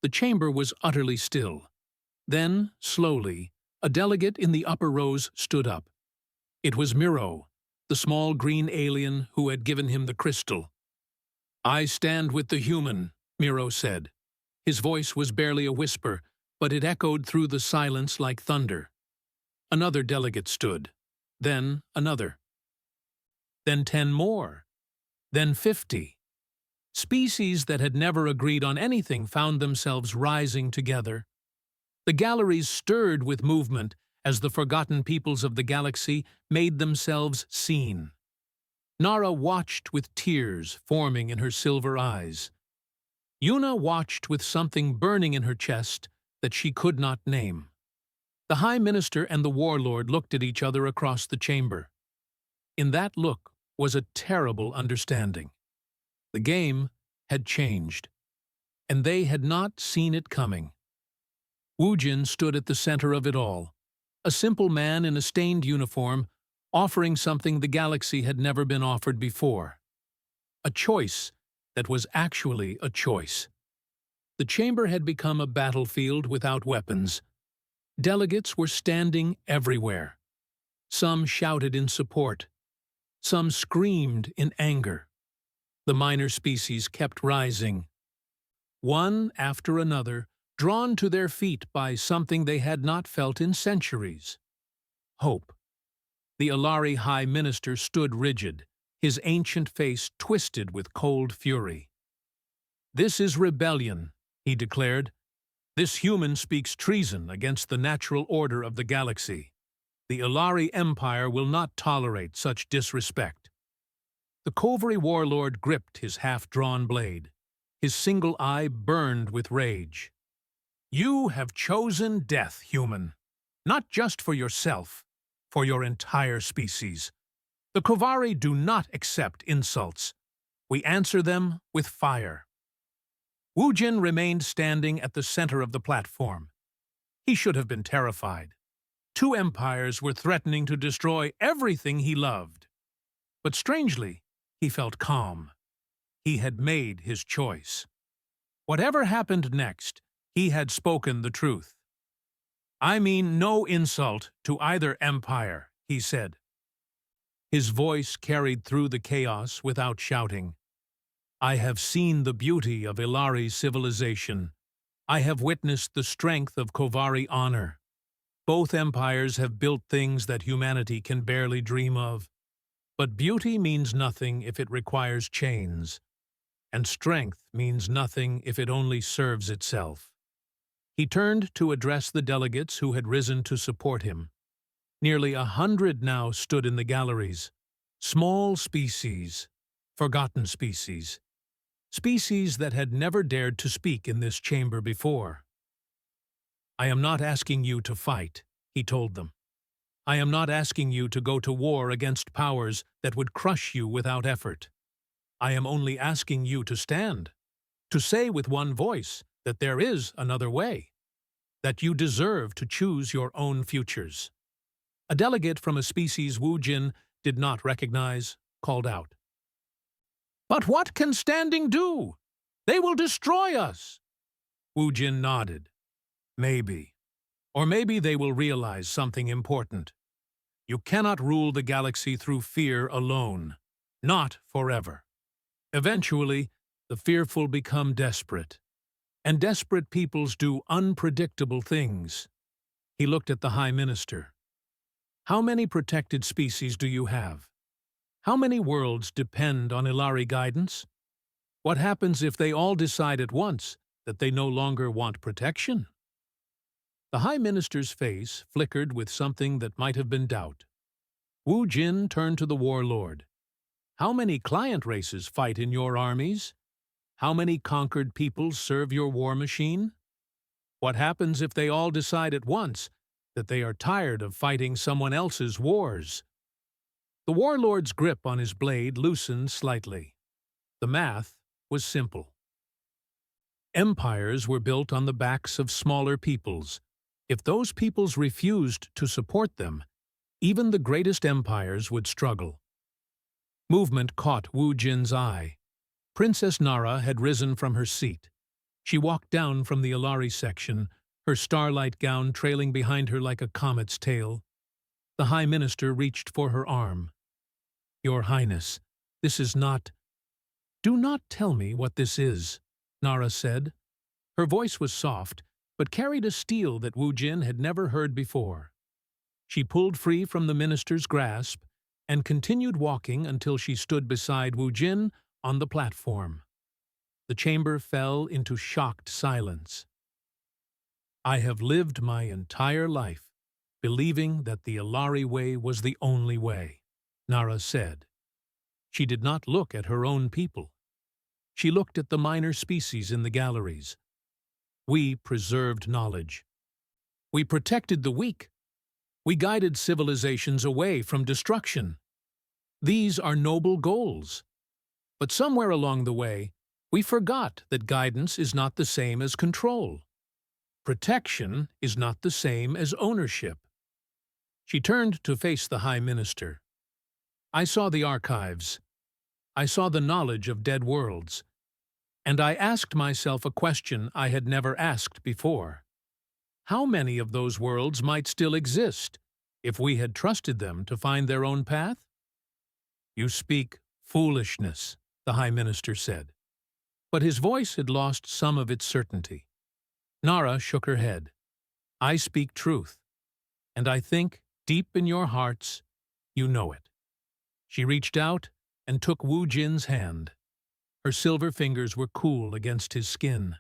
The chamber was utterly still. Then, slowly, a delegate in the upper rows stood up. It was Miro, the small green alien who had given him the crystal. "I stand with the human," Miro said. His voice was barely a whisper, but it echoed through the silence like thunder. Another delegate stood, then another. Then 10 more, then 50. Species that had never agreed on anything found themselves rising together. The galleries stirred with movement as the forgotten peoples of the galaxy made themselves seen. Nara watched with tears forming in her silver eyes. Yuna watched with something burning in her chest that she could not name. The High Minister and the Warlord looked at each other across the chamber. In that look was a terrible understanding. The game had changed, and they had not seen it coming. Wujin stood at the center of it all, a simple man in a stained uniform, offering something the galaxy had never been offered before. A choice that was actually a choice. The chamber had become a battlefield without weapons. Delegates were standing everywhere. Some shouted in support. Some screamed in anger. The minor species kept rising. One after another, drawn to their feet by something they had not felt in centuries. Hope. The Ilari High Minister stood rigid, his ancient face twisted with cold fury. "This is rebellion," he declared. "This human speaks treason against the natural order of the galaxy. The Ilari Empire will not tolerate such disrespect." The Kovari warlord gripped his half-drawn blade. His single eye burned with rage. "You have chosen death, human. Not just for yourself, for your entire species. The Kovari do not accept insults. We answer them with fire." Wujin remained standing at the center of the platform. He should have been terrified. 2 empires were threatening to destroy everything he loved. But strangely, he felt calm. He had made his choice. Whatever happened next, he had spoken the truth. "I mean no insult to either empire," he said. His voice carried through the chaos without shouting. "I have seen the beauty of Ilari civilization. I have witnessed the strength of Kovari honor. Both empires have built things that humanity can barely dream of. But beauty means nothing if it requires chains, and strength means nothing if it only serves itself." He turned to address the delegates who had risen to support him. Nearly 100 now stood in the galleries. Small species, forgotten species. Species that had never dared to speak in this chamber before. "I am not asking you to fight," he told them. "I am not asking you to go to war against powers that would crush you without effort. I am only asking you to stand, to say with one voice that there is another way, that you deserve to choose your own futures." A delegate from a species Wujin did not recognize called out, "But what can standing do? They will destroy us." Wujin nodded. "Maybe. Or maybe they will realize something important. You cannot rule the galaxy through fear alone. Not forever. Eventually, the fearful become desperate. And desperate peoples do unpredictable things." He looked at the High Minister. How many protected species do you have? How many worlds depend on Ilari guidance? What happens if they all decide at once that they no longer want protection? The High Minister's face flickered with something that might have been doubt. Wu Jin turned to the warlord. How many client races fight in your armies? How many conquered peoples serve your war machine? What happens if they all decide at once that they are tired of fighting someone else's wars? The warlord's grip on his blade loosened slightly. The math was simple. Empires were built on the backs of smaller peoples. If those peoples refused to support them, even the greatest empires would struggle. Movement caught Wu Jin's eye. Princess Nara had risen from her seat. She walked down from the Ilari section, her starlight gown trailing behind her like a comet's tail. The High Minister reached for her arm. "Your Highness, this is not—" "Do not tell me what this is," Nara said. Her voice was soft, but carried a steel that Wu Jin had never heard before. She pulled free from the minister's grasp and continued walking until she stood beside Wu Jin on the platform. The chamber fell into shocked silence. "I have lived my entire life believing that the Ilari way was the only way," Nara said. She did not look at her own people. She looked at the minor species in the galleries. "We preserved knowledge. We protected the weak. We guided civilizations away from destruction. These are noble goals. But somewhere along the way, we forgot that guidance is not the same as control. Protection is not the same as ownership." She turned to face the High Minister. "I saw the archives. I saw the knowledge of dead worlds. And I asked myself a question I had never asked before. How many of those worlds might still exist if we had trusted them to find their own path?" "You speak foolishness," the High Minister said. But his voice had lost some of its certainty. Nara shook her head. "I speak truth, and I think, deep in your hearts, you know it." She reached out and took Wu Jin's hand. Her silver fingers were cool against his skin.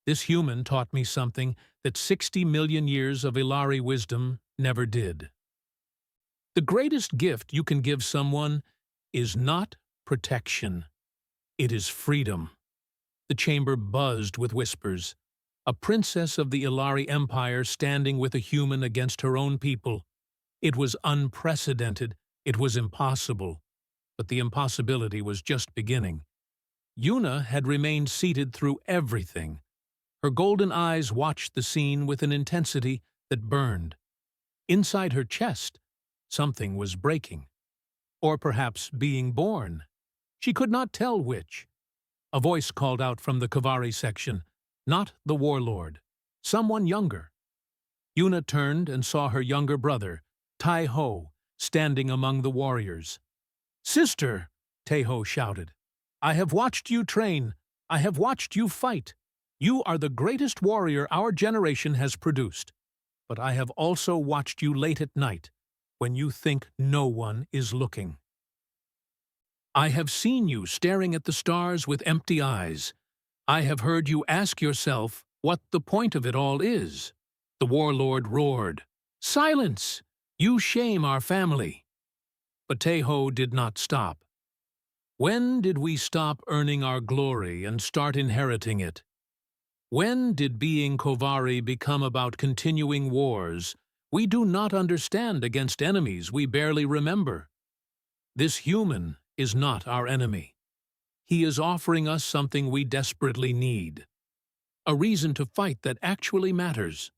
"This human taught me something that 60 million years of Ilari wisdom never did. The greatest gift you can give someone is not protection. It is freedom." The chamber buzzed with whispers. A princess of the Ilari Empire standing with a human against her own people. It was unprecedented. It was impossible. But the impossibility was just beginning. Yuna had remained seated through everything. Her golden eyes watched the scene with an intensity that burned. Inside her chest, something was breaking. Or perhaps being born. She could not tell which. A voice called out from the Kavari section, not the warlord, someone younger. Yuna turned and saw her younger brother, Tai Ho, standing among the warriors. "Sister," Taeho shouted, "I have watched you train. I have watched you fight. You are the greatest warrior our generation has produced. But I have also watched you late at night, when you think no one is looking. I have seen you staring at the stars with empty eyes. I have heard you ask yourself what the point of it all is." The warlord roared, "Silence! You shame our family." But Taeho did not stop. "When did we stop earning our glory and start inheriting it? When did being Kovari become about continuing wars we do not understand against enemies we barely remember? This human is not our enemy. He is offering us something we desperately need. A reason to fight that actually matters."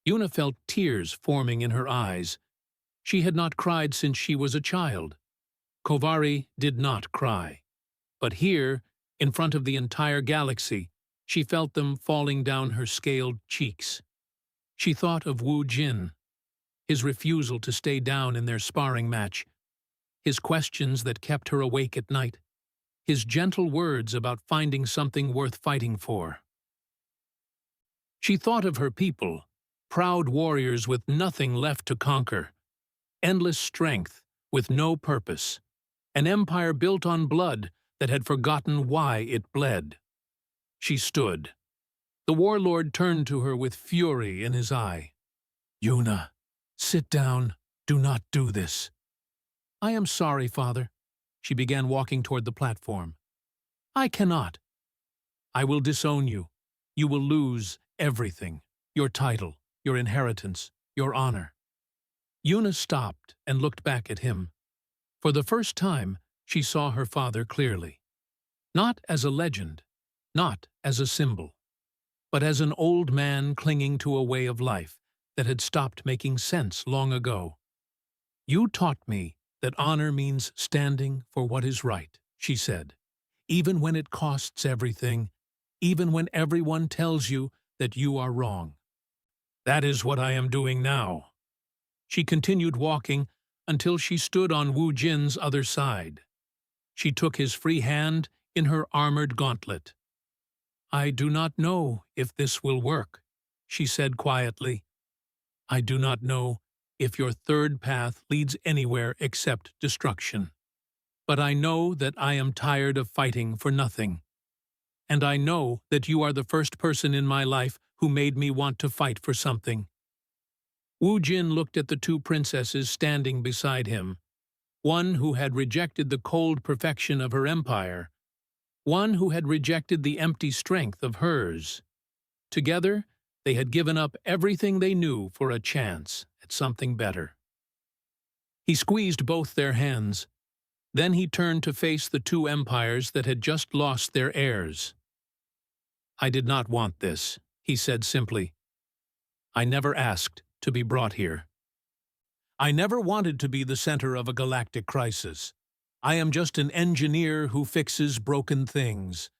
Yuna felt tears forming in her eyes. She had not cried since she was a child. Kovari did not cry. But here, in front of the entire galaxy, she felt them falling down her scaled cheeks. She thought of Wu Jin, his refusal to stay down in their sparring match, his questions that kept her awake at night, his gentle words about finding something worth fighting for. She thought of her people, proud warriors with nothing left to conquer, endless strength with no purpose, an empire built on blood that had forgotten why it bled. She stood. The warlord turned to her with fury in his eye. "Yuna, sit down. Do not do this." "I am sorry, father." She began walking toward the platform. "I cannot. I will disown you. You will lose everything. Your title, your inheritance, your honor." Yuna stopped and looked back at him. For the first time, she saw her father clearly. Not as a legend, not as a symbol, but as an old man clinging to a way of life that had stopped making sense long ago. "You taught me that honor means standing for what is right," she said, "even when it costs everything, even when everyone tells you that you are wrong. That is what I am doing now." She continued walking until she stood on Wu Jin's other side. She took his free hand in her armored gauntlet. "I do not know if this will work," she said quietly. "I do not know if your third path leads anywhere except destruction. But I know that I am tired of fighting for nothing. And I know that you are the first person in my life who made me want to fight for something." Wu Jin looked at the two princesses standing beside him, one who had rejected the cold perfection of her empire, one who had rejected the empty strength of hers. Together, they had given up everything they knew for a chance at something better. He squeezed both their hands. Then he turned to face the two empires that had just lost their heirs. "I did not want this," he said simply. "I never asked to be brought here. I never wanted to be the center of a galactic crisis. I am just an engineer who fixes broken things.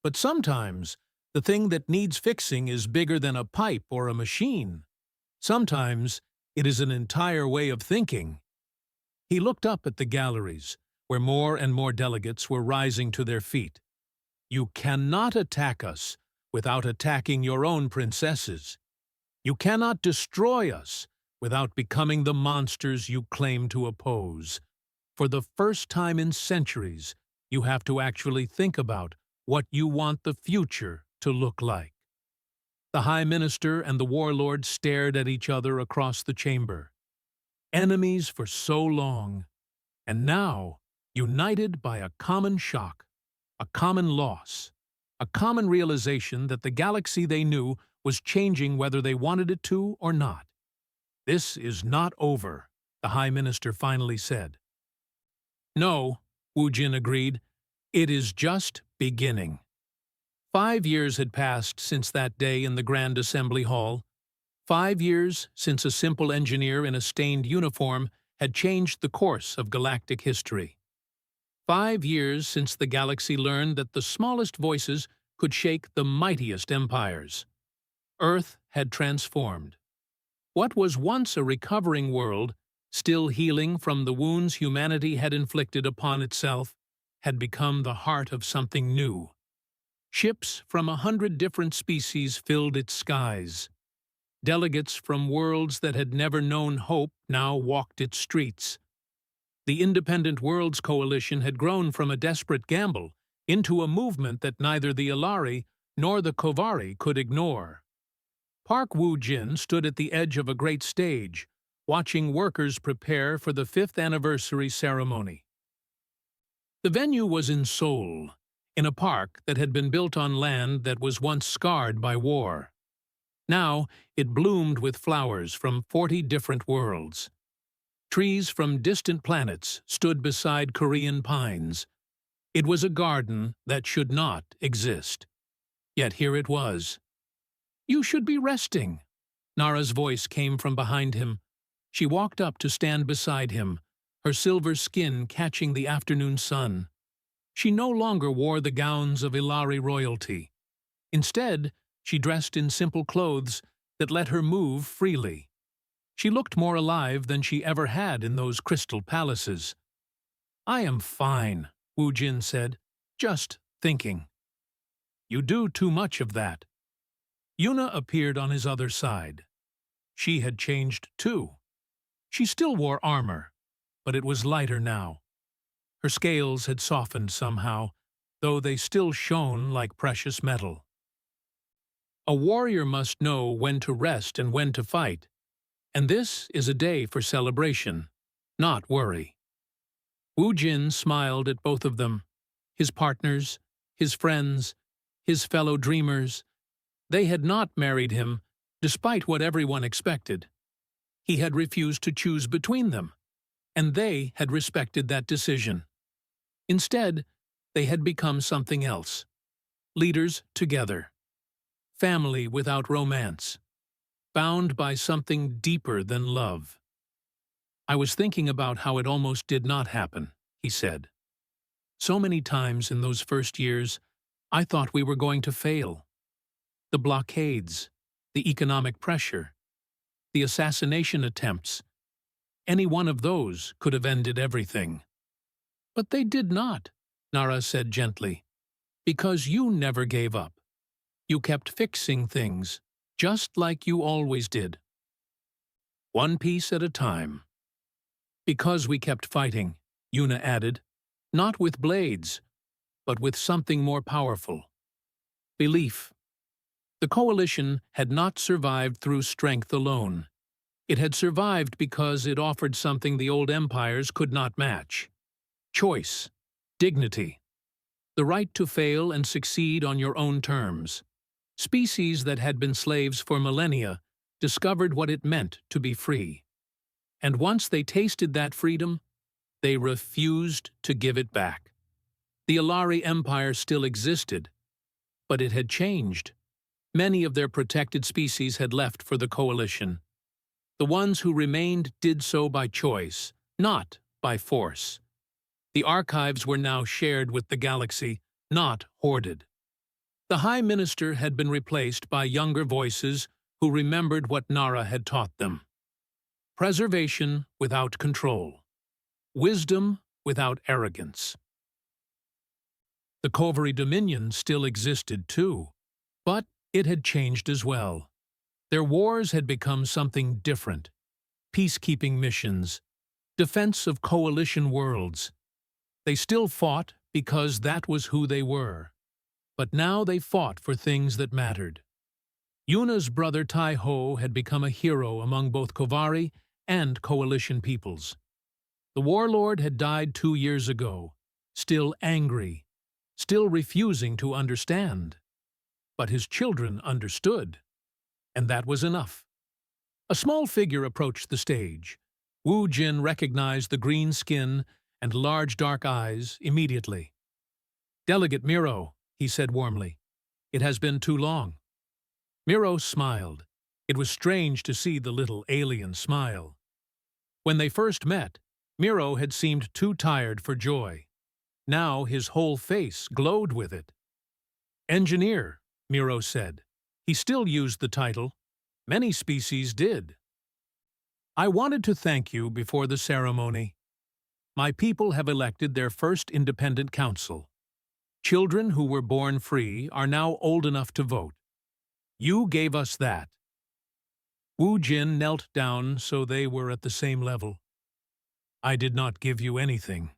But sometimes, the thing that needs fixing is bigger than a pipe or a machine. Sometimes, it is an entire way of thinking." He looked up at the galleries, where more and more delegates were rising to their feet. "You cannot attack us without attacking your own princesses. You cannot destroy us without becoming the monsters you claim to oppose. For the first time in centuries, you have to actually think about what you want the future to look like." The High Minister and the warlord stared at each other across the chamber. Enemies for so long, and now united by a common shock, a common loss, a common realization that the galaxy they knew was changing whether they wanted it to or not. "This is not over," the High Minister finally said. "No," Wu Jin agreed, "it is just beginning." 5 years had passed since that day in the Grand Assembly Hall. 5 years since a simple engineer in a stained uniform had changed the course of galactic history. 5 years since the galaxy learned that the smallest voices could shake the mightiest empires. Earth had transformed. What was once a recovering world, still healing from the wounds humanity had inflicted upon itself, had become the heart of something new. Ships from 100 different species filled its skies. Delegates from worlds that had never known hope now walked its streets. The Independent Worlds Coalition had grown from a desperate gamble into a movement that neither the Ilari nor the Kovari could ignore. Park Wu Jin stood at the edge of a great stage, watching workers prepare for the 5th anniversary ceremony. The venue was in Seoul, in a park that had been built on land that was once scarred by war. Now it bloomed with flowers from 40 different worlds. Trees from distant planets stood beside Korean pines. It was a garden that should not exist. Yet here it was. "You should be resting." Nara's voice came from behind him. She walked up to stand beside him, her silver skin catching the afternoon sun. She no longer wore the gowns of Ilari royalty. Instead, she dressed in simple clothes that let her move freely. She looked more alive than she ever had in those crystal palaces. "I am fine," Wu Jin said, "just thinking." "You do too much of that." Yuna appeared on his other side. She had changed too. She still wore armor, but it was lighter now. Her scales had softened somehow, though they still shone like precious metal. A warrior must know when to rest and when to fight, and this is a day for celebration, not worry. Wu Jin smiled at both of them, his partners, his friends, his fellow dreamers. They had not married him, despite what everyone expected. He had refused to choose between them, and they had respected that decision. Instead, they had become something else. Leaders together. Family without romance. Bound by something deeper than love. I was thinking about how it almost did not happen, he said. So many times in those first years, I thought we were going to fail. The blockades, the economic pressure, the assassination attempts. Any one of those could have ended everything. But they did not, Nara said gently, because you never gave up. You kept fixing things, just like you always did. One piece at a time. Because we kept fighting, Yuna added, not with blades, but with something more powerful. Belief. The coalition had not survived through strength alone. It had survived because it offered something the old empires could not match. Choice. Dignity. The right to fail and succeed on your own terms. Species that had been slaves for millennia discovered what it meant to be free. And once they tasted that freedom, they refused to give it back. The Alari Empire still existed, but it had changed. Many of their protected species had left for the coalition. The ones who remained did so by choice, not by force. The archives were now shared with the galaxy, not hoarded. The High Minister had been replaced by younger voices who remembered what Nara had taught them. Preservation without control. Wisdom without arrogance. The Koveri Dominion still existed too, but it had changed as well. Their wars had become something different. Peacekeeping missions. Defense of coalition worlds. They still fought because that was who they were. But now they fought for things that mattered. Yuna's brother Tai Ho had become a hero among both Koveri and coalition peoples. The warlord had died 2 years ago, still angry, still refusing to understand. But his children understood, and that was enough. A small figure approached the stage. Wu Jin recognized the green skin and large dark eyes immediately. "Delegate Miro," he said warmly. "It has been too long." Miro smiled. It was strange to see the little alien smile. When they first met, Miro had seemed too tired for joy. Now his whole face glowed with it. "Engineer," Miro said. He still used the title. Many species did. "I wanted to thank you before the ceremony. My people have elected their first independent council. Children who were born free are now old enough to vote. You gave us that." Wu Jin knelt down so they were at the same level. "I did not give you anything.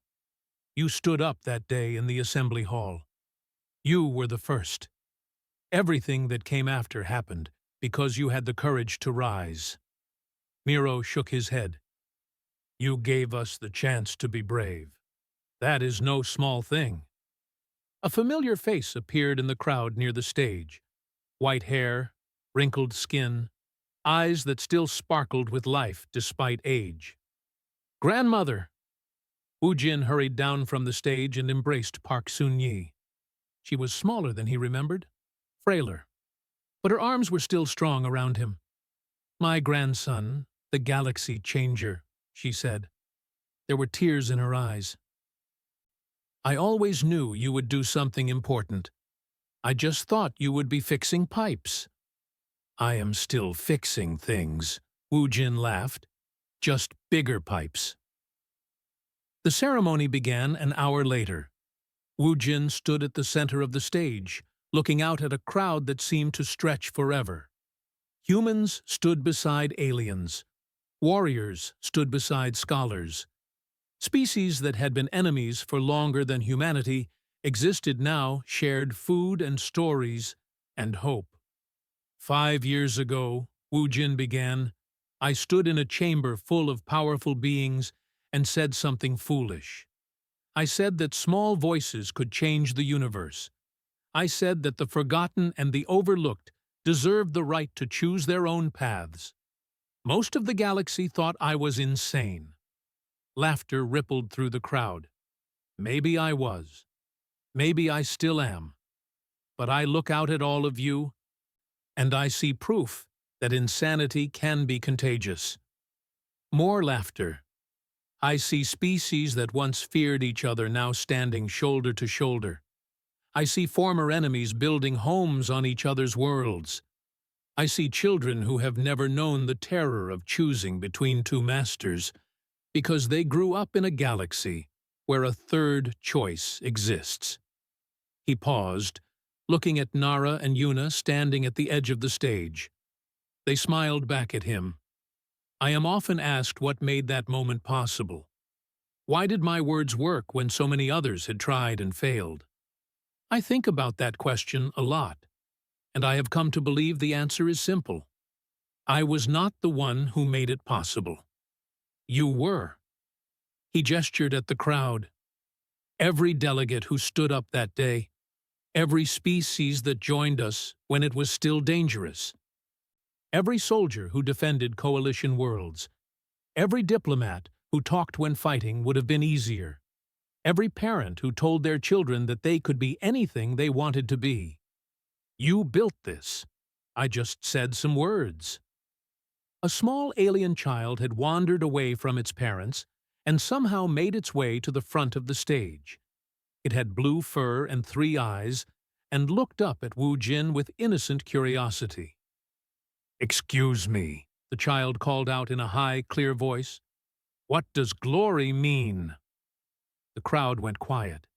You stood up that day in the assembly hall. You were the first. Everything that came after happened because you had the courage to rise." Miro shook his head. "You gave us the chance to be brave. That is no small thing." A familiar face appeared in the crowd near the stage. White hair, wrinkled skin, eyes that still sparkled with life despite age. "Grandmother!" Wu Jin hurried down from the stage and embraced Park Sun-yi. She was smaller than he remembered, frailer, but her arms were still strong around him. "My grandson, the galaxy changer," she said. There were tears in her eyes. "I always knew you would do something important. I just thought you would be fixing pipes." "I am still fixing things," Wu Jin laughed. "Just bigger pipes." The ceremony began an hour later. Wu Jin stood at the center of the stage, looking out at a crowd that seemed to stretch forever. Humans stood beside aliens. Warriors stood beside scholars. Species that had been enemies for longer than humanity existed now, shared food and stories and hope. 5 years ago, Wu Jin began, I stood in a chamber full of powerful beings and said something foolish. I said that small voices could change the universe. I said that the forgotten and the overlooked deserved the right to choose their own paths. Most of the galaxy thought I was insane. Laughter rippled through the crowd. Maybe I was. Maybe I still am. But I look out at all of you, and I see proof that insanity can be contagious. More laughter. I see species that once feared each other now standing shoulder to shoulder. I see former enemies building homes on each other's worlds. I see children who have never known the terror of choosing between two masters because they grew up in a galaxy where a third choice exists. He paused, looking at Nara and Yuna standing at the edge of the stage. They smiled back at him. I am often asked what made that moment possible. Why did my words work when so many others had tried and failed? I think about that question a lot, and I have come to believe the answer is simple. I was not the one who made it possible. You were. He gestured at the crowd. Every delegate who stood up that day, every species that joined us when it was still dangerous, every soldier who defended coalition worlds, every diplomat who talked when fighting would have been easier, every parent who told their children that they could be anything they wanted to be. You built this. I just said some words. A small alien child had wandered away from its parents and somehow made its way to the front of the stage. It had blue fur and 3 eyes and looked up at Wu Jin with innocent curiosity. "Excuse me," the child called out in a high, clear voice. "What does glory mean?" The crowd went quiet.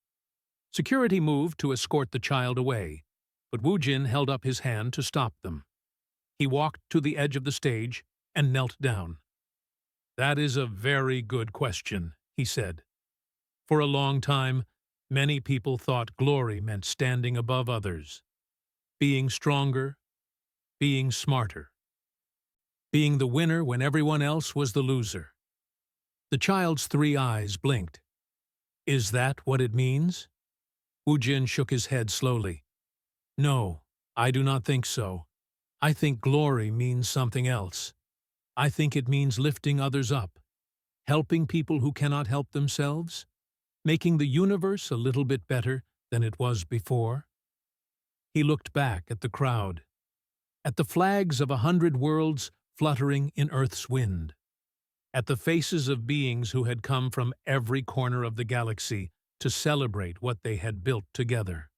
Security moved to escort the child away, but Wu Jin held up his hand to stop them. He walked to the edge of the stage and knelt down. "That is a very good question," he said. "For a long time, many people thought glory meant standing above others, being stronger, being smarter, being the winner when everyone else was the loser." The child's 3 eyes blinked. "Is that what it means?" Wu Jin shook his head slowly. "No, I do not think so. I think glory means something else. I think it means lifting others up, helping people who cannot help themselves, making the universe a little bit better than it was before." He looked back at the crowd, at the flags of 100 worlds fluttering in Earth's wind, at the faces of beings who had come from every corner of the galaxy to celebrate what they had built together.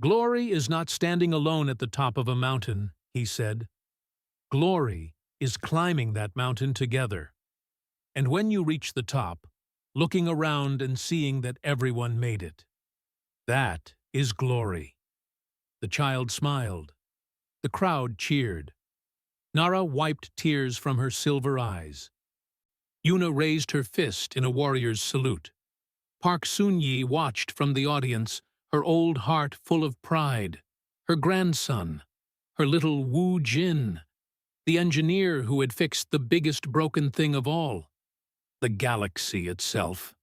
"Glory is not standing alone at the top of a mountain," he said. "Glory is climbing that mountain together. And when you reach the top, looking around and seeing that everyone made it. That is glory." The child smiled. The crowd cheered. Nara wiped tears from her silver eyes. Yuna raised her fist in a warrior's salute. Park Sun-yi watched from the audience, her old heart full of pride. Her grandson, her little Wu Jin, the engineer who had fixed the biggest broken thing of all, the galaxy itself.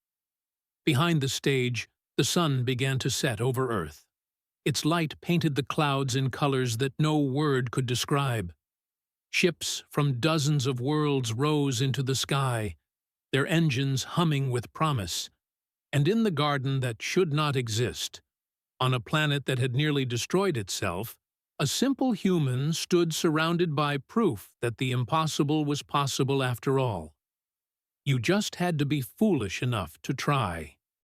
Behind the stage, the sun began to set over Earth. Its light painted the clouds in colors that no word could describe. Ships from dozens of worlds rose into the sky, their engines humming with promise. And in the garden that should not exist, on a planet that had nearly destroyed itself, a simple human stood surrounded by proof that the impossible was possible after all. You just had to be foolish enough to try.